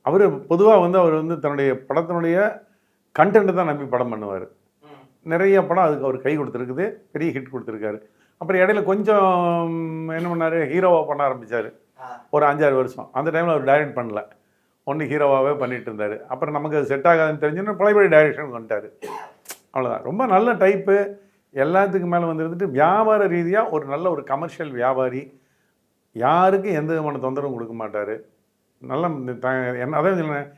அவர் பொதுவாக வந்து அவர் வந்து தன்னுடைய படத்தினுடைய கண்டென்ட்டை தான் நம்பி படம் பண்ணுவார். நிறைய படம் அதுக்கு அவர் கை கொடுத்துருக்குது, பெரிய ஹிட் கொடுத்துருக்காரு. அப்புறம் இடையில கொஞ்சம் என்ன பண்ணார், ஹீரோவாக பண்ண ஆரம்பித்தார் ஒரு 5-6 வருஷம். அந்த டைமில் அவர் டைரக்ட் பண்ணல, ஒன்று ஹீரோவாகவே பண்ணிட்டு இருந்தார். அப்புறம் நமக்கு அது செட் ஆகாதுன்னு தெரிஞ்சுன்னா பழையபடி டைரக்ஷன் வந்துட்டார். அவ்வளோதான். ரொம்ப நல்ல டைப்பு, எல்லாத்துக்கு மேலே வந்துருந்துட்டு வியாபார ரீதியாக ஒரு நல்ல ஒரு கமர்ஷியல் வியாபாரி, யாருக்கும் எந்த விதமான தொந்தரவும் கொடுக்க மாட்டார். நல்ல அதான் சொன்னேன்,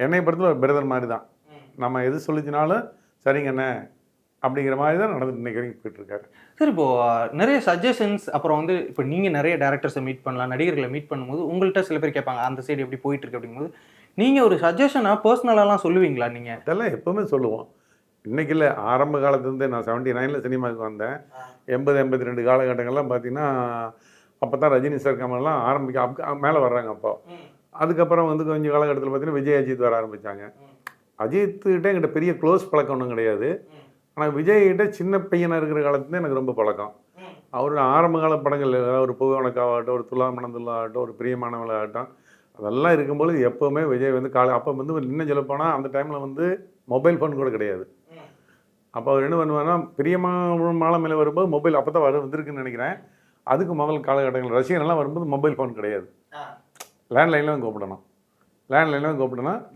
என்னை பொறுத்தவரை ஒரு பிரதர் மாதிரி தான். நம்ம எது சொல்லிச்சினாலும் சரிங்கண்ணே அப்படிங்கிற மாதிரி தான் நடந்து இன்னைக்கு வரைக்கும் போயிட்டுருக்காரு. சார் இப்போது நிறைய சஜஷன்ஸ், அப்புறம் வந்து இப்போ நீங்கள் நிறைய டேரக்டர்ஸை மீட் பண்ணலாம், நடிகர்களை மீட் பண்ணும்போது உங்கள்கிட்ட சில பேர் கேட்பாங்க அந்த சைடு எப்படி போயிட்டுருக்கு அப்படிங்கும்போது நீங்கள் ஒரு சஜஷனாக பர்சனலாலாம் சொல்லுவீங்களா? நீங்கள் அதெல்லாம் எப்போவுமே சொல்லுவோம். இன்றைக்கி இல்லை, ஆரம்ப காலத்துலேருந்தே நான் 79 சினிமாவுக்கு வந்தேன். 80-82 காலகட்டங்கள்லாம் பார்த்தீங்கன்னா அப்போ தான் ரஜினி சார் கமல்லாம் மேலே வர்றாங்க. அப்போ அதுக்கப்புறம் வந்து கொஞ்சம் காலகட்டத்தில் பார்த்தீங்கன்னா விஜய் அஜித் வர ஆரம்பித்தாங்க. அஜித்துக்கிட்ட என்கிட்ட பெரிய க்ளோஸ் பழக்கம் ஒன்றும் கிடையாது. ஆனால் விஜய்கிட்ட சின்ன பையனாக இருக்கிற காலத்துலேருந்து எனக்கு ரொம்ப பழக்கம். அவரோட ஆரம்ப கால படங்கள் ஏதாவது ஒரு புகவனக்காகட்டும், ஒரு துலா மணந்துள்ளாகட்டும், ஒரு பிரியமானவளாகட்டும், அதெல்லாம் இருக்கும்போது எப்போவுமே விஜய் வந்து அப்போ வந்து இன்னும் சொல்லப்போனால் அந்த டைமில் வந்து மொபைல் ஃபோன் கூட கிடையாது. அப்போ அவர் என்ன பண்ணுவார்னா பிரியமான மேலே வரும்போது மொபைல் அப்போ தான் வந்திருக்குன்னு நினைக்கிறேன். அதுக்கு முதல் காலகட்டங்கள் ரசிகர்கள்லாம் வரும்போது மொபைல் ஃபோன் கிடையாது, லேண்ட்லைனில் கூப்பிடணும்.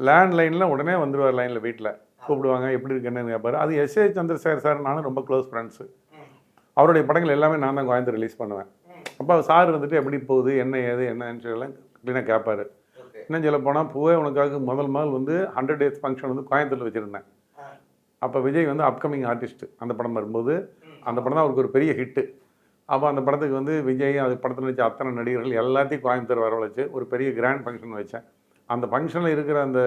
லேண்ட்லைனில் உடனே வந்துடுவார். லைனில் வீட்டில் கூப்பிடுவாங்க, எப்படி இருக்குன்னு கேட்பாரு. அது எஸ்ஏ சந்திரசேகர் சார் நானும் ரொம்ப க்ளோஸ் ஃப்ரெண்ட்ஸு. அவருடைய படங்கள் எல்லாமே நான் தான் கோயம்புத்தூர் ரிலீஸ் பண்ணுவேன். அப்போ சார் வந்துட்டு எப்படி போகுது, என்ன ஏது என்னன்னு சொல்லலாம் க்ளீனாக கேட்பார். இன்னும் சொல்ல போனால் பூவே உனக்காக முதல் வந்து 100 days ஃபங்க்ஷன் வந்து கோயம்புத்தூரில் வச்சுருந்தேன். அப்போ விஜய் வந்து அப்கமிங் ஆர்டிஸ்ட்டு. அந்த படம் வரும்போது அந்த படம் தான் அவருக்கு ஒரு பெரிய ஹிட்டு. அப்போ அந்த படத்துக்கு வந்து விஜய் அது படத்தில் வச்ச அத்தனை நடிகர்கள் எல்லாத்தையும் கோயம்புத்தூர் வரவழைச்சு ஒரு பெரிய கிராண்ட் ஃபங்க்ஷன் வச்சேன். அந்த ஃபங்க்ஷனில் இருக்கிற அந்த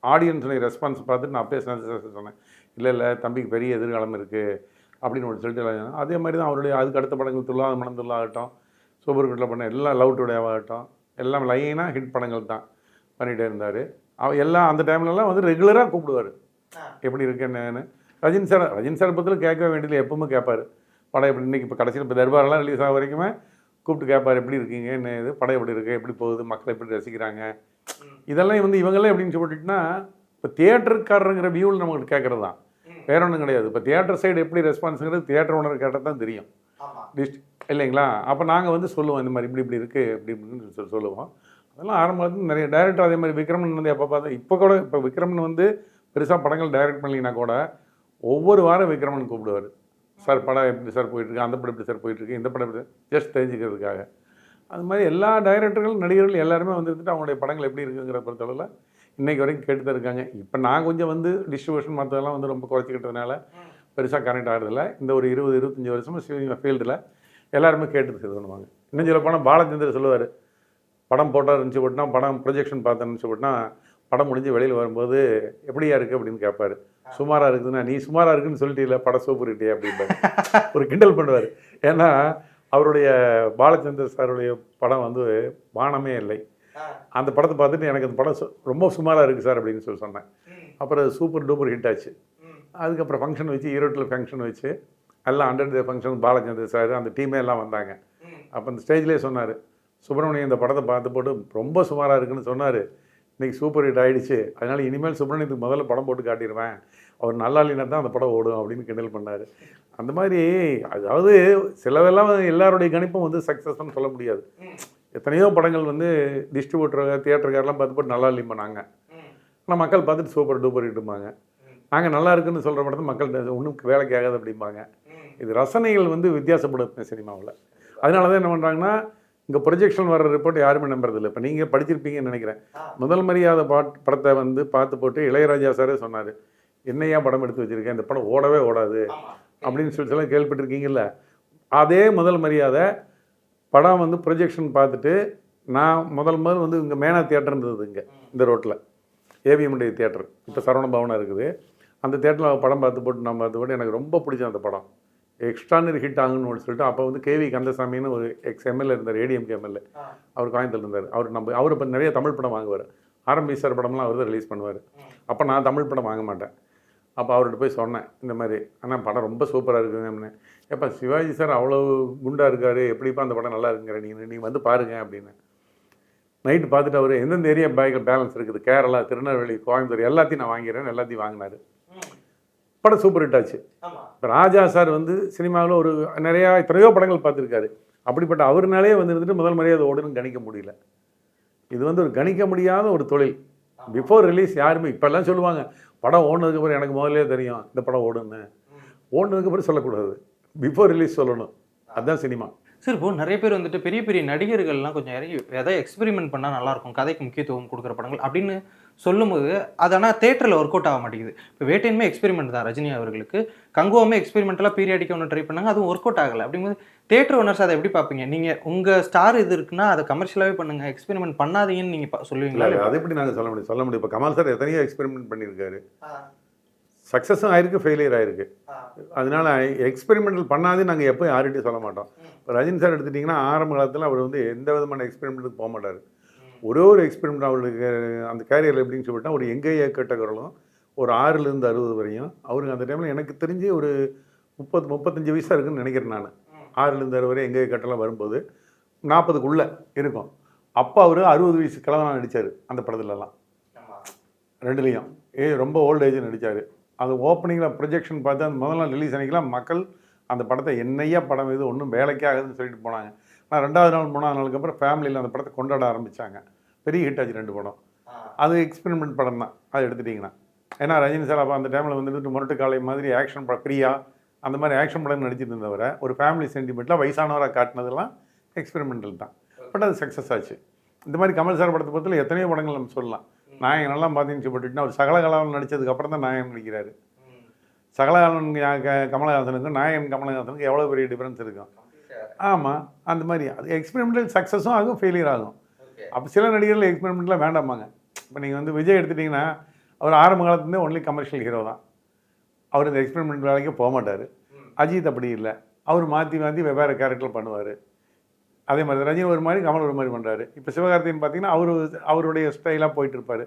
ஆடியன்ஸுடைய ரெஸ்பான்ஸ் பார்த்துட்டு நான் அப்பயே சொன்னேன், இல்லை தம்பிக்கு பெரிய எதிர்காலம் இருக்குது அப்படின்னு ஒன்று சொல்லிட்டு. அதே மாதிரி தான் அவருடைய அதுக்கு அடுத்த படங்கள் துல்லாத மனந்துல்லா ஆகட்டும், சூப்பர் குட்டில் பண்ண எல்லாம் லவ் டுடேவாக ஆகட்டும், எல்லாம் லைனாக ஹிட் படங்கள் தான் பண்ணிகிட்டே இருந்தார். எல்லாம் அந்த டைம்லலாம் வந்து ரெகுலராக கூப்பிடுவார், எப்படி இருக்கு என்னன்னு. ரஜினி சார் பற்றிலும் கேட்க வேண்டியதில்லை, எப்பவுமே கேட்பார். படம் எப்படி இன்றைக்கி இப்போ கடைசியில் இப்போ தர்பாரெல்லாம் ரிலீஸ் ஆக வரைக்குமே கூப்பிட்டு கேட்பார், எப்படி இருக்கீங்க, என்ன இது படம் எப்படி இருக்குது, எப்படி போகுது, மக்கள் எப்படி ரசிக்கிறாங்க. இதெல்லாம் வந்து இவங்களே எப்படின்னு சொல்லிட்டுனா இப்போ தியேட்டருக்காரங்கிற வியூவில் நம்மகிட்ட கேட்குறது தான், வேற ஒன்றும் கிடையாது. இப்போ தியேட்டர் சைடு எப்படி ரெஸ்பான்ஸுங்கிறது தியேட்டர் ஓனர் கேட்டால் தான் தெரியும் இல்லைங்களா. அப்போ நாங்கள் வந்து சொல்லுவோம், இந்த மாதிரி இப்படி இருக்குது அப்படி இப்படின்னு சொல்லுவோம். அதெல்லாம் ஆரம்பத்தில் நிறைய டைரக்டர் அதே மாதிரி விக்ரமன் வந்து எப்போ பார்த்தா இப்போ கூட இப்போ விக்ரமன் வந்து பெருசாக படங்கள் டைரக்ட் பண்ணலைன்னா கூட ஒவ்வொரு வாரம் விக்ரமன் கூப்பிடுவார், சார் படம் எப்படி சார் போயிட்டுருக்கு, அந்த படம் எப்படி சார் போயிட்டுருக்கு, இந்த படம் எப்படி, ஜஸ்ட் தெரிஞ்சுக்கிறதுக்காக. அது மாதிரி எல்லா டைரக்டர்கள் நடிகர்கள் எல்லாருமே வந்துட்டு அவங்களுடைய படங்கள் எப்படி இருக்குங்கிற பொறுத்தளவில் இன்றைக்கி வரைக்கும் கேட்டு தான் இருக்காங்க. இப்போ நான் கொஞ்சம் வந்து டிஸ்ட்ரிபியூஷன் மற்றதெல்லாம் வந்து ரொம்ப குறைச்சிக்கிட்டதுனால பெருசாக கனெக்ட் ஆகிறதில்ல. இந்த ஒரு 20-25 வருஷமாக ஃபீல்டில் எல்லாருமே கேட்டு இது பண்ணுவாங்க. இன்னும் சொல்ல போனால் பாலச்சந்தர் சொல்லுவார், படம் போட்டால் இருந்துச்சு போட்டுனா படம் ப்ரொஜெக்ஷன் பார்த்தேன்னு இருந்துச்சு போட்டுனா படம் முடிஞ்சு வெளியில் வரும்போது எப்படியா இருக்குது அப்படின்னு கேட்பார். சுமாராக இருக்குதுன்னா நீ சுமாராக இருக்குன்னு சொல்லிட்டீங்களா, படம் சூப்பர் ஹிட்டே அப்படின்பாரு. ஒரு கிண்டல் பண்ணுவார். ஏன்னா அவருடைய பாலச்சந்தர் சாருடைய படம் வந்து வானமே இல்லை, அந்த படத்தை பார்த்துட்டு எனக்கு அந்த படம் ரொம்ப சுமாராக இருக்குது சார் அப்படின்னு சொன்னேன். அப்புறம் சூப்பர் டூப்பர் ஹிட் ஆச்சு. அதுக்கப்புறம் ஃபங்க்ஷன் வச்சு ஈரோட்டில் ஃபங்க்ஷன் வச்சு எல்லாம் 100 டே ஃபங்க்ஷன் பாலச்சந்தர் சார் அந்த டீமே எல்லாம் வந்தாங்க. அப்போ அந்த ஸ்டேஜ்லேயே சொன்னார், சுப்பிரமணியம் இந்த படத்தை பார்த்து போட்டு ரொம்ப சுமாராக இருக்குன்னு சொன்னார், இன்றைக்கி சூப்பர் ஹிட் ஆகிடுச்சு, அதனால் இனிமேல் சுப்பிரமணியத்துக்கு முதல்ல படம் போட்டு காட்டிடுவேன், அவர் நல்லா இல்லைன்னா தான் அந்த படம் ஓடும் அப்படின்னு கிண்டல் பண்ணார். அந்த மாதிரி அதாவது சிலதெல்லாம் எல்லாருடைய கணிப்பும் வந்து சக்ஸஸ்ன்னு சொல்ல முடியாது. எத்தனையோ படங்கள் வந்து டிஸ்ட்ரிபியூட்டர் தியேட்டருக்காரெல்லாம் பார்த்து போட்டு நல்லா இல்லைம்மா நாங்கள், ஆனால் மக்கள் பார்த்துட்டு சூப்பர் டூப்பர் ஹிட்டும்பாங்க. நாங்கள் நல்லா இருக்குன்னு சொல்கிற படத்தை மக்கள் ஒன்றும் வேலைக்கு ஆகாது அப்படிம்பாங்க. இது ரசனைகள் வந்து வித்தியாசப்படுது சினிமாவில். அதனால தான் என்ன பண்ணுறாங்கன்னா இங்கே ப்ரொஜெக்ஷன் வர ரிப்போர்ட் யாருமே நம்புறதில்லை. இப்போ நீங்கள் படிச்சிருப்பீங்கன்னு நினைக்கிறேன். முதல் மரியாதை படத்தை வந்து பார்த்து போட்டு இளையராஜா சாரே சொன்னார், என்னையா படம் எடுத்து வச்சுருக்கேன், இந்த படம் ஓடவே ஓடாது அப்படின்னு சொல்லி கேள்விப்பட்டிருக்கீங்கல்ல. அதே முதல் மரியாதை படம் வந்து ப்ரொஜெக்ஷன் பார்த்துட்டு நான் முதல் வந்து இங்கே மேனா தியேட்டர் இருந்தது, இங்கே இந்த ரோட்டில் ஏவிஎம்டைய தியேட்டர், இப்போ சரவண பவனாக இருக்குது. அந்த தியேட்டரில் படம் பார்த்து போட்டு நான் பார்த்து போட்டு எனக்கு ரொம்ப பிடிச்ச அந்த படம் எக்ஸ்ட்ரானரி ஹிட் ஆகுன்னு சொல்லிட்டு அப்போ வந்து கேவி கந்தசாமின்னு ஒரு எம்எல்ஏ இருந்தார், ஏடிஎம்கே எம்எல்ஏ. அவர் கோயம்புத்தூர் இருந்தார். அவர் இப்போ நிறைய தமிழ் படம் வாங்குவார், ஆர்எம்பி சார் படம்லாம் அவர் தான் ரிலீஸ் பண்ணுவார். அப்போ நான் தமிழ் படம் வாங்க மாட்டேன். அப்போ அவர்கிட்ட போய் சொன்னேன், இந்த மாதிரி ஆனால் படம் ரொம்ப சூப்பராக இருக்குங்க அப்படின்னு. எப்போ சிவாஜி சார் அவ்வளோ குண்டாக இருக்கார், எப்படிப்பா அந்த படம் நல்லா இருக்குங்கிற, நீங்கள் வந்து பாருங்கள் அப்படின்னு. நைட்டு பார்த்துட்டு அவர் எந்தெந்த ஏரியா பேலன்ஸ் இருக்குது, கேரளா, திருநெல்வேலி, கோயம்புத்தூர் எல்லாத்தையும் நான் வாங்கிறேன், எல்லாத்தையும் வாங்கினார். படம் சூப்பர் ஹிட் ஆச்சு. இப்போ ராஜா சார் வந்து சினிமாவில் ஒரு எத்தனையோ படங்கள் பார்த்துருக்காரு. அப்படிப்பட்ட அவர்னாலே வந்து இருந்துட்டு முதல் மரியாதை ஓடுன்னு கணிக்க முடியல. இது வந்து ஒரு கணிக்க முடியாத ஒரு தொழில். பிஃபோர் ரிலீஸ் யாருமே இப்போல்லாம் சொல்லுவாங்க, படம் ஓடுனதுக்கப்புறம் எனக்கு முதல்ல தெரியும் இந்த படம் ஓடுன்னு. ஓடுனதுக்கப்புறம் சொல்லக்கூடாது, பிஃபோர் ரிலீஸ் சொல்லணும். அதுதான் சினிமா. சார் இப்போ நிறைய பேர் வந்துட்டு பெரிய பெரிய நடிகர்கள்லாம் கொஞ்சம் இறங்கி எதாவது எக்ஸ்பெரிமெண்ட் பண்ணால் நல்லாயிருக்கும், கதைக்கு முக்கியத்துவம் கொடுக்குற படங்கள் அப்படின்னு சொல்லும்போது அது ஆனால் தேட்டரில் ஒர்க் அவுட் ஆக மாட்டேங்குது. இப்போ வேட்டையுமே எக்ஸ்பெரிமெண்ட் தான் ரஜினி அவர்களுக்கு, கங்குவாமே எக்ஸ்பெரிமெண்ட்டெல்லாம் பீரியாடிக்க ஒன்று ட்ரை பண்ணாங்க, அதுவும் ஒர்க் அவுட் ஆகலை. அப்படிங்கும்போது தேட்டர் ஓனர்ஸ் அதை எப்படி பார்ப்பீங்க? நீங்கள் உங்கள் ஸ்டார் இது இருக்குன்னா அதை கமர்ஷியலாகவே பண்ணுங்கள், எக்ஸ்பெரிமெண்ட் பண்ணாதீங்கன்னு நீங்கள் சொல்லுவீங்களா? அதை எப்படி நாங்கள் சொல்ல முடியும். இப்போ கமல் சார் எத்தனையோ எக்ஸ்பெரிமெண்ட் பண்ணியிருக்காரு, சக்ஸஸும் ஆயிருக்கு, ஃபெயிலியர் ஆயிருக்கு. அதனால எக்ஸ்பெரிமெண்டல் பண்ணாதே நாங்கள் எப்போ யார்கிட்டையும் சொல்ல மாட்டோம். இப்போ ரஜினி சார் எடுத்துட்டிங்கன்னா ஆரம்ப காலத்தில் அவர் வந்து எந்த விதமான எக்ஸ்பெரிமெண்ட்டுக்கு போக மாட்டார். ஒரு எக்ஸ்பெரிமெண்ட் அவருக்கு அந்த கேரியரில் எப்படின்னு சொல்லிட்டா ஒரு எங்கேயே கேட்ட குரலும் ஒரு 6லேருந்து 60 வரையும் அவருக்கு அந்த டைமில் எனக்கு தெரிஞ்சு ஒரு 30-35 வயசாக இருக்குன்னு நினைக்கிறேன் நான். 6லேருந்து 60 வரை எங்கேயே கேட்டெல்லாம் வரும்போது 40க்குள்ளே இருக்கும். அப்போ அவர் 60 வயசு கிழவனாக நடித்தார் அந்த படத்துலலாம், ரெண்டுலேயும். ரொம்ப ஓல்ட் ஏஜ் நடித்தார். அது ஓப்பனிங்கில் ப்ரொஜெக்ஷன் பார்த்து அந்த முதல் நாள் ரிலீஸ் அன்றைக்கெலாம் மக்கள் அந்த படத்தை என்னையா படம் இது ஒன்றும் வேலைக்கே ஆகுதுன்னு சொல்லிட்டு போனாங்க. ஆனால் 2வது நாள் 3வது நாளுக்கு அப்புறம் ஃபேமிலியில் அந்த படத்தை கொண்டாட ஆரம்பித்தாங்க. பெரிய ஹிட் ஆச்சு 2 படம். அது எக்ஸ்பெரிமெண்ட் படம் தான் அது எடுத்துட்டிங்கன்னா. ஏன்னா ரஜினி சார் அப்போ அந்த டைமில் வந்துட்டு முரட்டு காலை மாதிரி ஆக்ஷன் படம், பிரியா அந்த மாதிரி ஆக்ஷன் படம் நடிச்சிட்டு இருந்தவரை ஒரு ஃபேமிலி சென்டிமெண்ட்டில் வயசானவராக காட்டினதெல்லாம் எக்ஸ்பெரிமெண்டல் தான். பட் அது சக்ஸஸ் ஆச்சு. இந்த மாதிரி கமல் சார் படத்தை பொறுத்தவரை எத்தனையோ படங்கள் நம்ம சொல்லலாம். நாயகன் நல்லா பார்த்தீங்கன்னு சொல்லிட்டுனா அவர் சகலகலாவன் நடித்ததுக்கப்புறம் தான் நாயகன் நடிக்கிறாரு. சகலகலாவன் கமலஹாசனுக்கும் நாயகன் கமலஹாசனுக்கும் எவ்வளோ பெரிய டிஃப்ரென்ஸ் இருக்கும். ஆமாம், அந்த மாதிரி அது எக்ஸ்பெரிமெண்டல் சக்ஸஸும் ஆகும், ஃபெயிலியர் ஆகும். அப்போ சில நடிகர்கள் எக்ஸ்பெரிமெண்ட்லாம் வேண்டாமாங்க. இப்போ நீங்கள் வந்து விஜய் எடுத்துட்டிங்கன்னா அவர் ஆரம்ப காலத்துலேருந்தே ஒன்லி கமர்ஷியல் ஹீரோ தான். அவர் இந்த எக்ஸ்பெரிமெண்ட் வேலைக்கு போக மாட்டார். அஜித் அப்படி இல்லை, அவர் மாற்றி மாற்றி வெவ்வேறு கேரக்டர் பண்ணுவார். அதே மாதிரி ரஜினி ஒரு மாதிரி, கமல் ஒரு மாதிரி பண்ணுறாரு. இப்போ சிவகார்த்திகேயன் பார்த்தீங்கன்னா அவருடைய ஸ்டைலாக போயிட்டு இருப்பார்.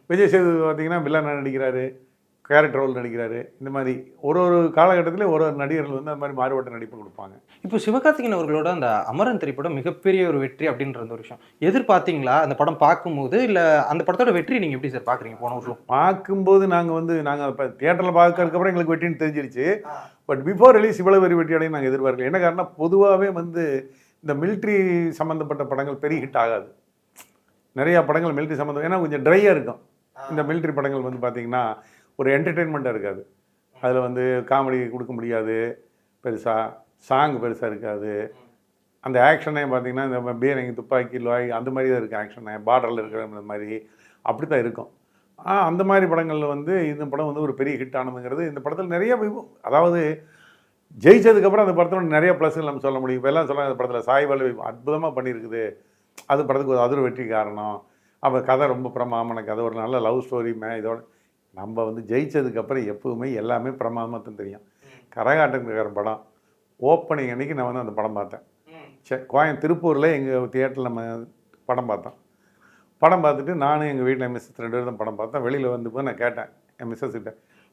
விஜய் சேதுபதி பார்த்தீங்கன்னா வில்லன் நடிக்கிறாரு, கேரக்டர் ரோல் நடிக்கிறாரு. இந்த மாதிரி ஒரு காலகட்டத்தில் ஒரு நடிகர்கள் வந்து அந்த மாதிரி மாறுபட்ட நடிப்பு கொடுப்பாங்க. இப்போ சிவகார்த்திகேயன் அவர்களோட அந்த அமரன் திரைப்படம் மிகப்பெரிய ஒரு வெற்றி அப்படின்ற ஒரு விஷயம் எதிர்பார்த்தீங்களா? அந்த படம் பார்க்கும்போது இல்லை அந்த படத்தோட வெற்றி நீங்கள் எப்படி சார் பார்க்குறீங்க? போன வருஷம் பார்க்கும்போது நாங்கள் இப்போ தியேட்டரில் பார்க்கறதுக்கப்புறம் எங்களுக்கு வெற்றின்னு தெரிஞ்சிருச்சு. பட் பிஃபோர் ரிலீஸ் இவ்வளோ பெரிய வெற்றி அடையும் நாங்கள் எதிர்பார்க்கல. என்ன காரணம், பொதுவாகவே வந்து இந்த மிலிட்ரி சம்மந்தப்பட்ட படங்கள் பெரிய ஹிட் ஆகாது. நிறையா படங்கள் மிலிட்ரி சம்மந்தம், ஏன்னா கொஞ்சம் ட்ரையாக இருக்கும். இந்த மிலிட்ரி படங்கள் வந்து பார்த்திங்கன்னா ஒரு என்டர்டெயின்மெண்ட்டாக இருக்காது. அதில் வந்து காமெடி கொடுக்க முடியாது, பெருசாக சாங் பெருசாக இருக்காது. அந்த ஆக்ஷனே பார்த்திங்கன்னா இந்த பீரங்கி, துப்பாக்கி, லோய் அந்த மாதிரி தான் இருக்குது. ஆக்ஷனு பார்டரில் இருக்கிற மாதிரி அப்படி தான் இருக்கும். அந்த மாதிரி படங்களில் வந்து இந்த படம் வந்து ஒரு பெரிய ஹிட் ஆனதுங்கிறது இந்த படத்தில் நிறைய, அதாவது ஜெயிச்சதுக்கப்புறம் அந்த படத்தில் நிறைய ப்ளஸ்கள் நம்ம சொல்ல முடியும். இப்போ எல்லாம் சொல்கிறாங்க அந்த படத்தில் சாய் பல்லவி அற்புதமாக பண்ணியிருக்குது, அது படத்துக்கு அது ஒரு வெற்றி காரணம். அப்போ கதை ரொம்ப பிரமாதமான கதை, ஒரு நல்ல லவ் ஸ்டோரி. இதோட நம்ம வந்து ஜெயிச்சதுக்கப்புறம் எப்போவுமே எல்லாமே பிரமாதமாக தான் தெரியும். கரகாட்டக்காரன் படம் ஓப்பனிங் அன்றைக்கி நான் வந்து அந்த படம் பார்த்தேன். திருப்பூரில் எங்கள் தியேட்டரில் நம்ம படம் பார்த்தோம். படம் பார்த்துட்டு நானும் எங்கள் வீட்டில் என் மிஸ்ஸஸ் 2 பேரும் தான் படம் பார்த்தேன். வெளியில் வந்து போய் நான் கேட்டேன் என் மிஸ்ஸஸ் கிட்ட,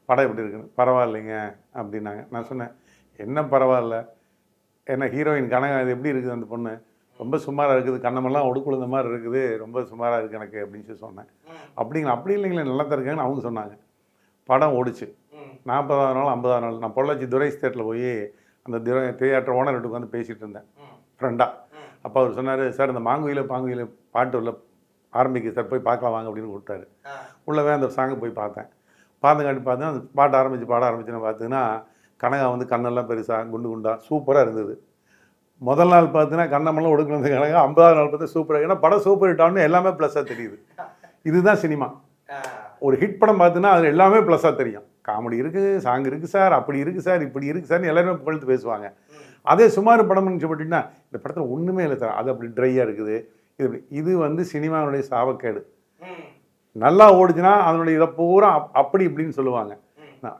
படம் எப்படி இருக்குன்னு. பரவாயில்லைங்க அப்படின்னாங்க. நான் சொன்னேன், என்ன பரவாயில்ல, என்ன ஹீரோயின் கனகா இது எப்படி இருக்குது அந்த பொண்ணு, ரொம்ப சுமாராக இருக்குது, கண்ணமெல்லாம் ஒடுக்குழுந்த மாதிரி இருக்குது, ரொம்ப சுமாராக இருக்குது எனக்கு அப்படின்னு சொல்லி சொன்னேன். அப்படிங்களா? அப்படி இல்லைங்களே, நல்லா தான் இருக்காங்கன்னு அவங்க சொன்னாங்க. படம் ஓடிச்சு. 40ஆவது நாள் 50ஆவது நாள் நான் பொள்ளாச்சி துரைஸ் தேட்டரில் போய் அந்த தியேட்டர் ஓனர்கிட்ட வந்து பேசிகிட்டு இருந்தேன் ஃப்ரெண்டாக. அப்போ அவர் சொன்னார், சார் இந்த பாங்குயில பாட்டு உள்ள ஆரம்பிக்குது சார், போய் பார்க்கலாம் வாங்க அப்படின்னு கூப்பிட்டாரு. உள்ளவே அந்த சாங்கை போய் பார்த்தேன். பார்த்தேன் அந்த பாட ஆரம்பிச்சுன்னு பார்த்தீங்கன்னா கனகா வந்து கண்ணெல்லாம் பெருசாக குண்டு குண்டா சூப்பராக இருந்தது. முதல் நாள் பார்த்தீங்கன்னா கண்ணமெல்லாம் ஒடுக்கணும் கனகா, 50ஆவது நாள் பார்த்தா சூப்பராக. ஏன்னா படம் சூப்பர் ஹிட் ஆகணும், எல்லாமே ப்ளஸ்ஸாக தெரியுது. இதுதான் சினிமா. ஒரு ஹிட் படம் பார்த்தீங்கன்னா அதில் எல்லாமே ப்ளஸ்ஸாக தெரியும். காமெடி இருக்குது, சாங் இருக்குது சார், அப்படி இருக்குது சார், இப்படி இருக்குது சார்னு எல்லாருமே புகழ்ந்து பேசுவாங்க. அதே சுமார் படம்னு சொல்லிட்டிங்கன்னா இந்த படத்தில் ஒன்றுமே இல்லை சார், அது அப்படி ட்ரையாக இருக்குது, இது வந்து சினிமாவுடைய சாவக்கேடு. நல்லா ஓடுச்சுன்னா அதனுடைய இதை பூரா அப்படி இப்படின்னு சொல்லுவாங்க.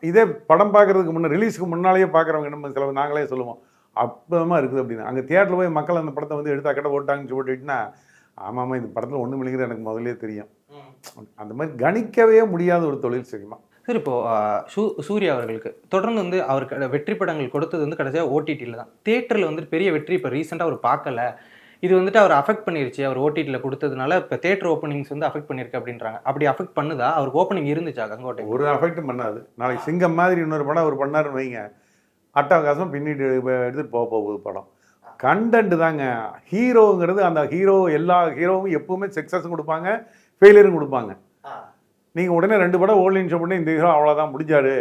இதே படம் பார்க்குறதுக்கு முன்னே ரிலீஸுக்கு முன்னாலேயே பார்க்குறவங்க நம்ம சில நாங்களே சொல்லுவோம் அற்புதமாக இருக்குது அப்படின்னு. அங்கே தியேட்டரில் போய் மக்கள் அந்த படத்தை வந்து எடுத்து அக்கடை போட்டாங்கன்னு சொல்லிட்டுன்னா ஆமாம் இந்த படத்தில் ஒன்றும் இல்லைங்கிறது எனக்கு முதலே தெரியும். அந்த மாதிரி கணிக்கவே முடியாத ஒரு தொழில் சினிமா. சார் இப்போது சூர்யா அவர்களுக்கு தொடர்ந்து வந்து அவருக்கு வெற்றி படங்கள் கொடுத்தது வந்து கடைசியாக ஓடிடியில் தான். தியேட்டரில் வந்துட்டு பெரிய வெற்றி இப்போ ரீசெண்டாக அவர் பார்க்கல, இது வந்துட்டு அவர் அஃபெக்ட் பண்ணிருச்சு, அவர் ஓடிடியில் கொடுத்ததுனால இப்போ தேட்டர் ஓப்பனிங்ஸ் வந்து அஃபெக்ட் பண்ணியிருக்கு அப்படின்றாங்க. அப்படி அஃபெக்ட் பண்ணுதா? அவருக்கு ஓப்பனிங் இருந்துச்சா கங்கோட்டை? ஒரு அஃபெக்டும் பண்ணாது. நாளைக்கு சிங்கம் மாதிரி இன்னொரு படம் அவர் பண்ணாருன்னு வைங்க, அட்டகாசம் பின்னிட்டு எடுத்துகிட்டு போகுது படம். கண்டென்ட் தாங்க ஹீரோங்கிறது. அந்த எல்லா ஹீரோவும் எப்பவுமே சக்ஸஸும் கொடுப்பாங்க, ஃபெயிலியரும் கொடுப்பாங்க. நீங்கள் உடனே 2 படம் ஓடலின்னு சொல்லிட்டு இந்த ஹீரோ அவ்வளோதான் முடிஞ்சாரு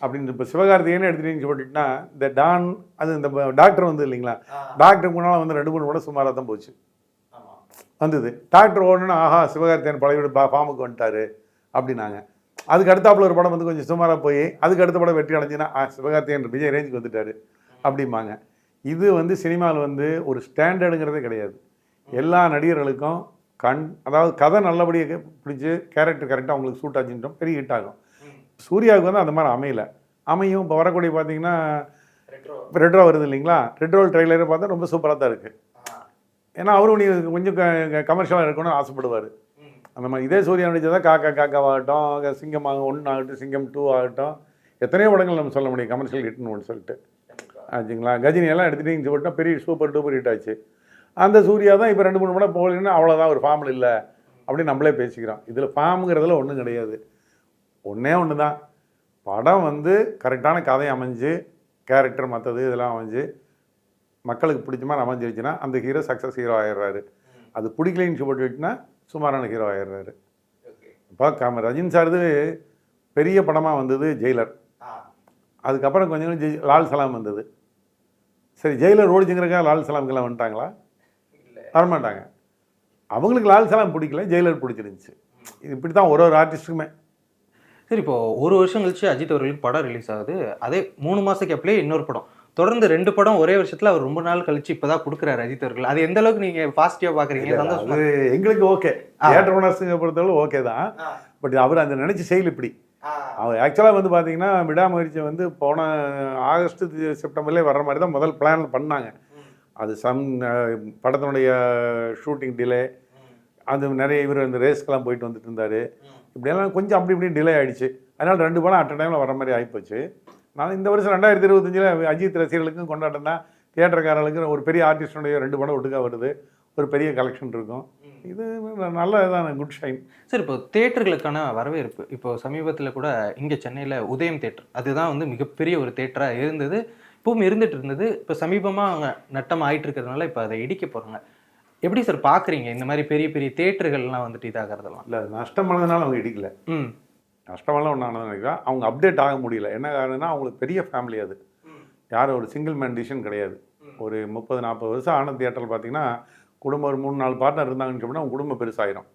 அப்படின்னு. இப்போ சிவகார்த்திகேயன் எடுத்துட்டீங்கன்னு சொல்லிட்டுனா இந்த டான், அது இந்த டாக்டர் வந்து இல்லைங்களா, டாக்டருக்கு முன்னால் வந்து 2-3 படம் சுமாராக தான் போச்சு வந்தது. டாக்டர் ஓடணுன்னா ஆஹா சிவகார்த்திகேயன் பழைய வீடு ஃபார்முக்கு வந்துட்டாரு அப்படின்னாங்க. அதுக்கு அடுத்தாப்புல ஒரு படம் வந்து கொஞ்சம் சுமாராக போய் அதுக்கு அடுத்த படம் வெற்றி அடைஞ்சுன்னா சிவகார்த்திகேயன் விஜய் ரேஞ்சுக்கு வந்துட்டாரு அப்படிம்பாங்க. இது வந்து சினிமாவில் வந்து ஒரு ஸ்டாண்டர்டுங்கிறதே கிடையாது. எல்லா நடிகர்களுக்கும் அதாவது கதை நல்லபடியாக பிடிச்சி கேரக்டர் கரெக்டாக அவங்களுக்கு சூட் ஆச்சுட்டோம் பெரிய ஹிட் ஆகும். சூர்யாவுக்கு வந்து அந்த மாதிரி அமையும். இப்போ வரக்கூடிய பார்த்தீங்கன்னா ரெட்ரோ வருது இல்லைங்களா, ரெட்ரோல் ட்ரெய்லரை பார்த்தா ரொம்ப சூப்பராக தான் இருக்குது. ஏன்னா அவரும் கொஞ்சம் கமர்ஷியலாக இருக்கணும்னு ஆசைப்படுவார். அந்த மாதிரி இதே சூர்யா நடிச்சதான் காக்காவாகட்டும், சிங்கம் 1 ஆகட்டும், சிங்கம் 2 ஆகட்டும், எத்தனையோ படங்கள் நம்ம சொல்ல முடியும் கமர்ஷியல் ஹிட்னு ஒன்று சொல்லிட்டு ஆச்சுங்களா. கஜினி எல்லாம் எடுத்துகிட்டு சொல்லிட்டா பெரிய சூப்பர் டூப்பர் ஹிட் ஆச்சு. அந்த சூர்யா தான் இப்போ 2-3 படம் போகலன்னா அவ்வளோதான், ஒரு ஃபார்மில் இல்லை அப்படின்னு நம்மளே பேசிக்கிறோம். இதில் ஃபார்முங்கிறதுல ஒன்றும் கிடையாது. ஒன்று தான், படம் வந்து கரெக்டான கதை அமைஞ்சு கேரக்டர் மற்றது இதெல்லாம் அமைஞ்சு மக்களுக்கு பிடிச்ச மாதிரி அமைஞ்சிருச்சுன்னா அந்த ஹீரோ சக்ஸஸ் ஹீரோ ஆகிடுறாரு. அது பிடிக்கலைன்னு சொல்லிட்டுனா சுமாரான ஹீரோ ஆகிடுறாரு. இப்போ ரஜினி சார்து பெரிய படமாக வந்தது ஜெயிலர். அதுக்கப்புறம் கொஞ்சம் லால் சலாம் வந்தது. சரி ஜெயிலர் ஓடிச்சுங்கிறக்காக லால் சலாமுக்கெல்லாம் வந்துட்டாங்களா? வரமாட்டாங்க. அவங்களுக்கு லால் சலாம் பிடிக்கல, ஜெயிலர் பிடிச்சிருந்துச்சு. இது இப்படி தான் ஒரு ஆர்டிஸ்ட்டுக்குமே. சரி இப்போது 1 வருஷம் கழிச்சு அஜித் அவர்களுக்கு படம் ரிலீஸ் ஆகுது. அதே 3 மாதத்துக்கு எப்படியே இன்னொரு படம் தொடர்ந்து 2 படம் ஒரே வருஷத்துல அவர் ரொம்ப நாள் கழிச்சு இப்பதான் கொடுக்குறாரு அஜித் அவர்கள். அது எந்த அளவுக்கு நீங்க பாசிட்டிவா பாக்குறீங்க? சந்தோஷமா? அது எங்களுக்கு ஓகே, தியேட்டர் ஓனர்ஸுங்க பொறுத்தவரை ஓகே தான். பட் அவர் அந்த நினைச்ச செயல் இப்படி. அவர் ஆக்சுவலாக வந்து பார்த்தீங்கன்னா விடாமுயற்சி வந்து போன ஆகஸ்ட் செப்டம்பர்லேயே வர்ற மாதிரி தான் முதல் பிளான் பண்ணாங்க. அது படத்தினுடைய ஷூட்டிங் டிலே, அது நிறைய இவர் அந்த ரேஸ்க்கெல்லாம் போயிட்டு வந்துட்டு இருந்தார். இப்படியெல்லாம் கொஞ்சம் அப்படி இப்படி டிலே ஆகிடுச்சு. அதனால் 2 படம் அட் டைமில் வர மாதிரி ஆகிப்போச்சு. நான் இந்த வருஷம் 2025 அஜித் ரசிகர்களுக்கும் கொண்டாட்டம் தான், தியேட்டர்காரர்களுக்கு ஒரு பெரிய ஆர்டிஸ்டனுடைய 2 படம் ஒட்டுக்கா வருது, ஒரு பெரிய கலெக்ஷன் இருக்கும். இது நல்ல குட் ஷைன். சார், இப்போ தேட்டர்களுக்கான வரவேற்பு இப்போ சமீபத்தில் கூட இங்கே சென்னையில் உதயம் தேட்டர், அதுதான் வந்து மிகப்பெரிய ஒரு தேட்டராக இருந்தது, இப்பவும் இருந்துட்டு இருந்தது. இப்போ சமீபமாக அவங்க நட்டம் ஆயிட்டு இருக்கிறதுனால இப்போ அதை இடிக்க போகிறாங்க. எப்படி சார் பார்க்குறீங்க இந்த மாதிரி பெரிய பெரிய தேட்டர்கள்லாம் வந்துட்டு இதாகிறதெல்லாம்? இல்லை, நஷ்டமானதுனால அவங்க இடிக்கல. நஷ்டமெல்லாம் ஒன்று ஆனது நினைக்கிறேன். அவங்க அப்டேட் ஆக முடியல. என்ன காரணம்னா அவங்களுக்கு பெரிய ஃபேமிலி, அது யாரும் ஒரு சிங்கிள் மேன் டிசிஷன் கிடையாது. ஒரு 30-40 வருஷம் ஆன தியேட்டரில் பார்த்தீங்கன்னா குடும்பம் ஒரு 3-4 பார்ட்னர் இருந்தாங்கன்னு சொன்னால் அவங்க குடும்பம் பெருசாயிரும்.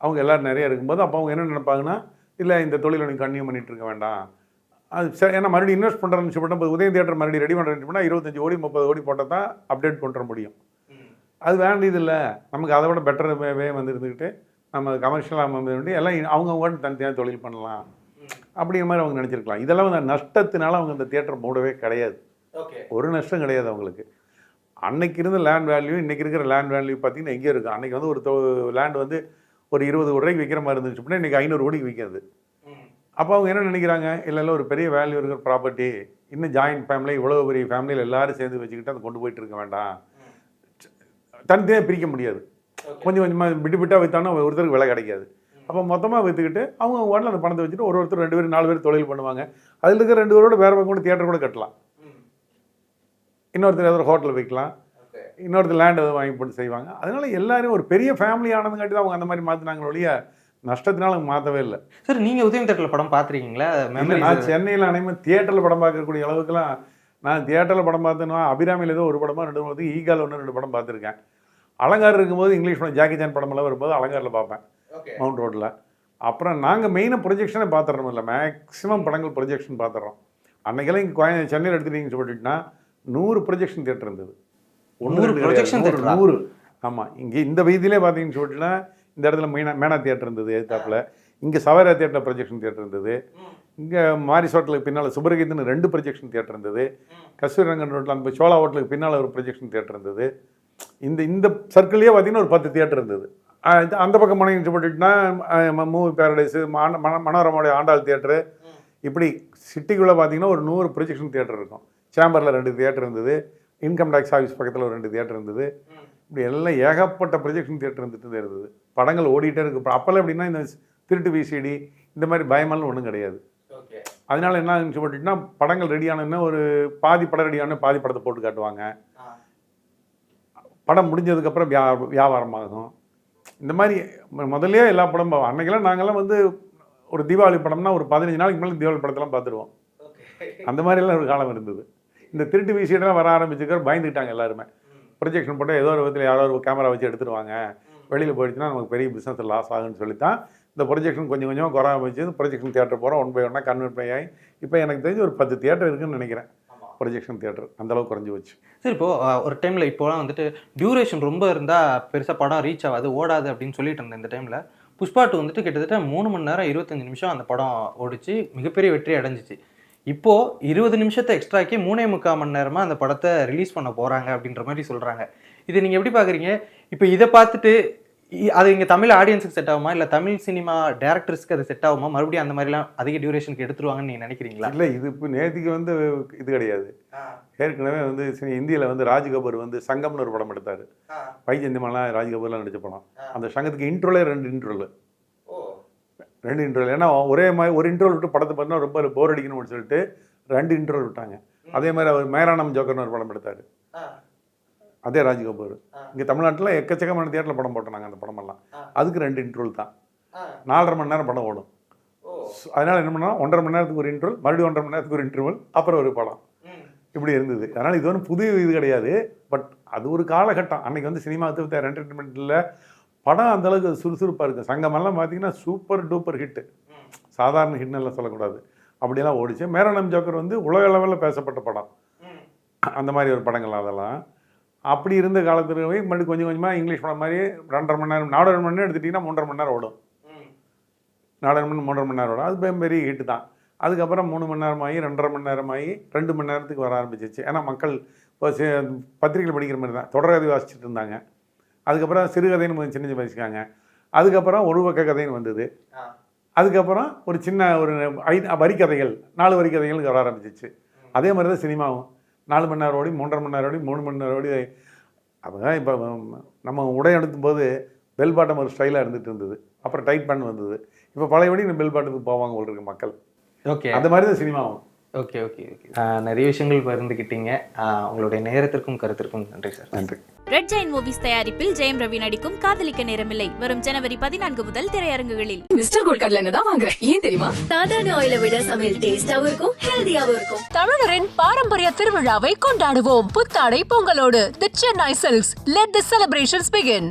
அவங்க எல்லோரும் நிறைய இருக்கும்போது அப்போ அவங்க என்ன நினைப்பாங்கன்னா, இல்லை இந்த தொழிலை நீங்கள் கன்னியூ பண்ணிகிட்டு இருக்க வேண்டாம், அது சரி, ஏன்னா மறுபடியும் இன்வெஸ்ட் பண்ணுறேன்னு சொல்லிட்டு உதயம் தியேட்டர் மறுபடியும் ரெடி பண்ணுறேன்னு சொன்னால் 25 கோடி 30 கோடி போட்டால் தான் அப்டேட் கொண்டு வர முடியும். அது வேண்டியது இல்லை, நமக்கு அதை விட பெட்டர் வே வந்து இருந்துக்கிட்டு நம்ம கமர்ஷியலாக வேண்டி எல்லாம் அவங்க தனித்தனியாக தொழில் பண்ணலாம் அப்படிங்கிற மாதிரி அவங்க நினச்சிருக்கலாம். இதெல்லாம் வந்து நஷ்டத்தினால அவங்க இந்த தியேட்டர் மூடவே கிடையாது. ஒரு நஷ்டம் கிடையாது அவங்களுக்கு. அன்னைக்கு இருந்த லேண்ட் வேல்யூ இன்றைக்கி இருக்கிற லேண்ட் வேல்யூ பார்த்தீங்கன்னா எங்கேயும் இருக்குது. அன்றைக்கி வந்து ஒரு லேண்ட் வந்து ஒரு 20 கோடிக்கு விற்கிற மாதிரி இருந்துச்சு அப்படின்னா இன்றைக்கி 500 கோடிக்கு விற்கிறது. அப்போ அவங்க என்ன நினைக்கிறாங்க, இல்லை ஒரு பெரிய வேல்யூ இருக்கிற ப்ராப்பர்ட்டி, இன்னும் ஜாயின்ட் ஃபேமிலி, இவ்வளோ பெரிய ஃபேமிலியில் எல்லோரும் சேர்ந்து வச்சுக்கிட்டு அதை கொண்டு போயிட்டு இருக்க வேண்டாம், தனித்தனியாக பிரிக்க முடியாது, கொஞ்சம் கொஞ்சமாக விட்டு விற்றானா ஒருத்தருக்கு விலை கிடைக்காது. அப்போ மொத்தமாக விற்றுக்கிட்டு அவங்க வாட்டில் அந்த பணத்தை வச்சுட்டு ஒருத்தர் 2 பேர் 4 பேர் தொழில் பண்ணுவாங்க. அதில் இருக்கிற 2 பேரோட வேறு பக்கம் கூட தியேட்டர் கூட கட்டலாம், இன்னொருத்தர் ஏதாவது ஹோட்டல் வைக்கலாம், இன்னொருத்தர் லேண்ட் எதாவது வாங்கி போட்டு செய்வாங்க. அதனால எல்லாரும் ஒரு பெரிய ஃபேமிலி ஆனதுங்காட்டி தான் அவங்க அந்த மாதிரி மாற்றினாங்க ஒழிய நஷ்டத்தினால அவங்க மாற்றவே இல்லை. சார், நீங்கள் உதயம் தேட்டரில் படம் பார்த்துருக்கீங்களா? நான் சென்னையில் அனைவரும் தியேட்டரில் படம் பார்க்கக்கூடிய அளவுக்குலாம் நான் தியேட்டரில் படம் பார்த்தேன்னா அபிராமியில் ஏதோ ஒரு படமாக 2 படத்துக்கு ஈகால் 1-2 படம் பார்த்துருக்கேன். அலங்கார் இருக்கும்போது இங்கிலீஷ் படம் ஜாக்கி சான் படமெல்லாம் வரும்போது அலங்காரில் பார்ப்பேன், மவுண்ட் ரோட்டில். அப்புறம் நாங்கள் மெயினாக ப்ரொஜெக்ஷனே பார்த்துடுறோம், இல்லை மேக்ஸிமம் படங்கள் ப்ரொஜெக்ஷன் பார்த்துடுறோம். அன்றைக்கெல்லாம் இங்கே சென்னையில் எடுத்துட்டீங்கன்னு சொல்லிட்டுனா 100 ப்ரொஜெக்ஷன் தியேட்டர் இருந்தது. 100. ஆமாம், இங்கே இந்த வீதியிலே பார்த்தீங்கன்னு சொல்லிட்டுனா இந்த இடத்துல மேனா தியேட்டர் இருந்தது எதிர்த்தாப்பில், இங்கே சவேரா தியேட்டரில் ப்ரொஜெக்ஷன் தியேட்டர் இருந்தது, இங்கே மாரிஸ் ஹோட்டலுக்கு பின்னால் சுப்ரகீதன்னு 2 ப்ரொஜெக்ஷன் தியேட்டர் இருந்தது, கஸ்தூரி ரங்கன் ரோட்டில் அந்த சோழா ஹோட்டலுக்கு பின்னால் ஒரு ப்ரொஜெக்ஷன் தியேட்டர் இருந்தது. இந்த சர்க்கிள்லேயே பார்த்தீங்கன்னா ஒரு 10 தியேட்டர் இருந்தது. அந்த பக்கம் போனீங்கன்னு சொல்லிட்டுனா மூவி பேரடைஸு, மனோரமாவுடைய ஆண்டாள் தியேட்டரு, இப்படி சிட்டிக்குள்ளே பார்த்தீங்கன்னா ஒரு 100 ப்ரொஜெக்ஷன் தியேட்டர் இருக்கும். சேம்பரில் 2 தியேட்டர் இருந்தது, இன்கம் டேக்ஸ் ஆஃபீஸ் பக்கத்தில் ஒரு 2 தியேட்டர் இருந்தது. இப்படி எல்லாம் ஏகப்பட்ட ப்ரொஜெக்ஷன் தியேட்டர் இருந்துட்டு இருந்தது. படங்கள் ஓடிட்டே இருக்குது. அப்போல்லாம் எப்படின்னா இந்த திருட்டு விசிடி இந்த மாதிரி பயமெல்லாம் ஒன்றும் கிடையாது. அதனால என்ன சொல்லிட்டுனா படங்கள் ரெடியானதுன்னா ஒரு பாதி படம் ரெடியான பாதி படத்தை போட்டு காட்டுவாங்க. படம் முடிஞ்சதுக்கப்புறம் வியாபாரமாகும். இந்த மாதிரி முதல்லையே எல்லா படமும் அன்றைக்கெல்லாம் நாங்கள்லாம் வந்து ஒரு தீபாவளி படம்னா ஒரு 15 நாளைக்கு மேலே தீபாவளி படத்தெல்லாம் பார்த்துருவோம். அந்த மாதிரிலாம் ஒரு காலம் இருந்தது. இந்த திருட்டு விசிடெல்லாம் வர ஆரம்பிச்சுக்கிற பயந்துக்கிட்டாங்க எல்லாருமே. ப்ரொஜெக்ஷன் போட்டால் ஏதோ ஒரு விதத்தில் யாரோ ஒரு கேமரா வச்சு எடுத்துருவாங்க, வெளியில் போயிடுச்சுன்னா நமக்கு பெரிய பிஸ்னஸ் லாஸ் ஆகுன்னு சொல்லி தான் இந்த ப்ரொஜெக்ஷன் கொஞ்சம் கொஞ்சமாக குறை ஆரம்பிச்சு ப்ரொஜெக்ஷன் தியேட்டர் போகிறோம் 1 by 1 கன்வெர்ட் ஆகி இப்போ எனக்கு தெரிஞ்சு ஒரு 10 தியேட்டர் இருக்குதுன்னு நினைக்கிறேன். ப்ரொஜெக்ஷன் தியேட்டர் அந்தளவுக்கு குறைஞ்சி வச்சு. சரி, இப்போது ஒரு டைமில் இப்போலாம் வந்துட்டு டியூரேஷன் ரொம்ப இருந்தால் பெருசாக படம் ரீச் ஆகாது, ஓடாது அப்படின்னு சொல்லிட்டு இருந்தேன். இந்த டைமில் புஷ்பா 2 வந்துட்டு கிட்டத்தட்ட 3 மணி நேரம் 25 நிமிஷம் அந்த படம் ஓடிச்சு, மிகப்பெரிய வெற்றி அடைஞ்சிச்சு. இப்போது 20 நிமிஷத்தை எக்ஸ்ட்ராக்கி 3.25 மணி நேரமாக அந்த படத்தை ரிலீஸ் பண்ண போகிறாங்க அப்படின்ற மாதிரி சொல்கிறாங்க. இதை நீங்கள் எப்படி பார்க்குறீங்க? இப்போ இதை பார்த்துட்டு அது இங்கே தமிழ் ஆடியன்ஸுக்கு செட் ஆகுமா, இல்லை தமிழ் சினிமா டேரக்டர்ஸ்க்கு அது செட் ஆகுமா, மறுபடியும் அந்த மாதிரிலாம் அதிக டியூரேஷனுக்கு எடுத்துருவாங்கன்னு நீங்கள் நினைக்கிறீங்களா? இல்லை, இது இப்போ நேற்றுக்கு வந்து இது கிடையாது. ஏற்கனவே வந்து இந்தியில் வந்து ராஜ்கபூர் வந்து சங்கம்னு ஒரு படம் எடுத்தார். பைஜந்திமாலாம் ராஜ்கபூர்லாம் நடித்த படம். அந்த சங்கத்துக்கு இன்ட்ரோலே 2 இன்ட்ரோல். ஏன்னா ஒரே மாதிரி ஒரு இன்ட்ரோல் விட்டு படத்தை பார்த்தா ரொம்ப போர் அடிக்கணும்னு சொல்லிட்டு 2 இன்ட்ரோல் விட்டாங்க. அதே மாதிரி அவர் மேரானம் ஜோக்கர்னு ஒரு படம் எடுத்தார், அதே ராஜ்கபூர். இங்கே தமிழ்நாட்டில் எக்கச்சக்கமான தியேட்டரில் படம் போட்டாங்க. அந்த படமெல்லாம் அதுக்கு 2 இன்ட்ரோல் தான். 4.5 மணி நேரம் படம் ஓடும். அதனால் என்ன பண்ணால் 1.5 மணி நேரத்துக்கு ஒரு இன்ட்ரோல், மறுபடியும் 1.5 மணி நேரத்துக்கு ஒரு இன்டர்வல், அப்புறம் ஒரு படம், இப்படி இருந்தது. அதனால் இது ஒன்றும் புது இது கிடையாது. பட் அது ஒரு காலகட்டம். அன்றைக்கி வந்து சினிமா என்டர்டெயின்மெண்ட்டில் படம் அந்தளவுக்கு சுறுசுறுப்பாக இருக்குது. சங்கமெல்லாம் பார்த்தீங்கன்னா சூப்பர் டூப்பர் ஹிட்டு, சாதாரண ஹிட்னெல்லாம் சொல்லக்கூடாது, அப்படியெல்லாம் ஓடிச்சு. மேரானம் ஜோக்கர் வந்து உலக அளவில் பேசப்பட்ட படம். அந்த மாதிரி ஒரு படங்கள் அதெல்லாம். அப்படி இருந்த காலத்துல போய் மறுபடியும் கொஞ்சம் கொஞ்சமாக இங்கிலீஷ் படம் மாதிரி 2.5 மணி நேரம், நாடகம் மணி நேரம் எடுத்துட்டிங்கன்னா 3.5 மணி நேரம் ஓடும். நாடகம் 3.5 மணி நேரம் ஓடும். அது பெரிய ஹிட்டு தான். அதுக்கப்புறம் 3 மணி நேரமாகி 2.5 மணி நேரமாகி 2 மணி நேரத்துக்கு வர ஆரம்பிச்சிச்சு. ஏன்னா மக்கள் இப்போ பத்திரிகையில் படிக்கிற மாதிரி தான் தொடர்கதை வாசிச்சுட்டு இருந்தாங்க. அதுக்கப்புறம் சிறுகதைன்னு சின்ன வச்சுக்காங்க. அதுக்கப்புறம் ஒரு பக்க கதைன்னு வந்தது. அதுக்கப்புறம் ஒரு சின்ன ஒரு வரிக்கதைகள் 4 வரிக்கதைகளுக்கு வர ஆரம்பிச்சிச்சு. அதே மாதிரி தான் சினிமாவும் 4 மணி நேரம் ஓடி 3.5 மணி நேரம் ஓடி 3 மணி நேரம் ஓடி. அப்போ தான் இப்போ நம்ம உடை எடுத்தும் போது பெல் பாட்டம் ஒரு ஸ்டைலாக இருந்துகிட்டு இருந்தது. அப்புறம் டைட் பண்ண வந்தது. இப்போ பழையபடி இந்த பெல் பாட்டத்துக்கு போவாங்க போல் இருக்கு மக்கள். ஓகே, அந்த மாதிரி தான் சினிமாவும். Okay okay okay. நிறைய விஷயங்கள் பகிர்ந்துக்கிட்டீங்க. உங்களுடைய நேரத்திற்கும் கருத்திற்கும் நன்றி சார். நன்றி. ரெட் ஜெயின் மூவிஸ் தயாரிப்பில் ஜெயம் ரவி நடிக்கும் காதலிக்க நேரமில்லை வரும் ஜனவரி 14 முதல் திரையரங்குகளில். மிஸ்டர் கோல்ட் கடலை எண்ணெய் தான் வாங்குறேன். ஏன் தெரியுமா? சாதாரண ஆயிலை விட சமையல் டேஸ்டாவும் இருக்கும், ஹெல்தியாவும் இருக்கும். தமிழரின் பாரம்பரிய திருவிழாவை கொண்டாடுவோம் புத்தாடை பொங்கலோடு. The Chennai Silks. Let the celebrations begin.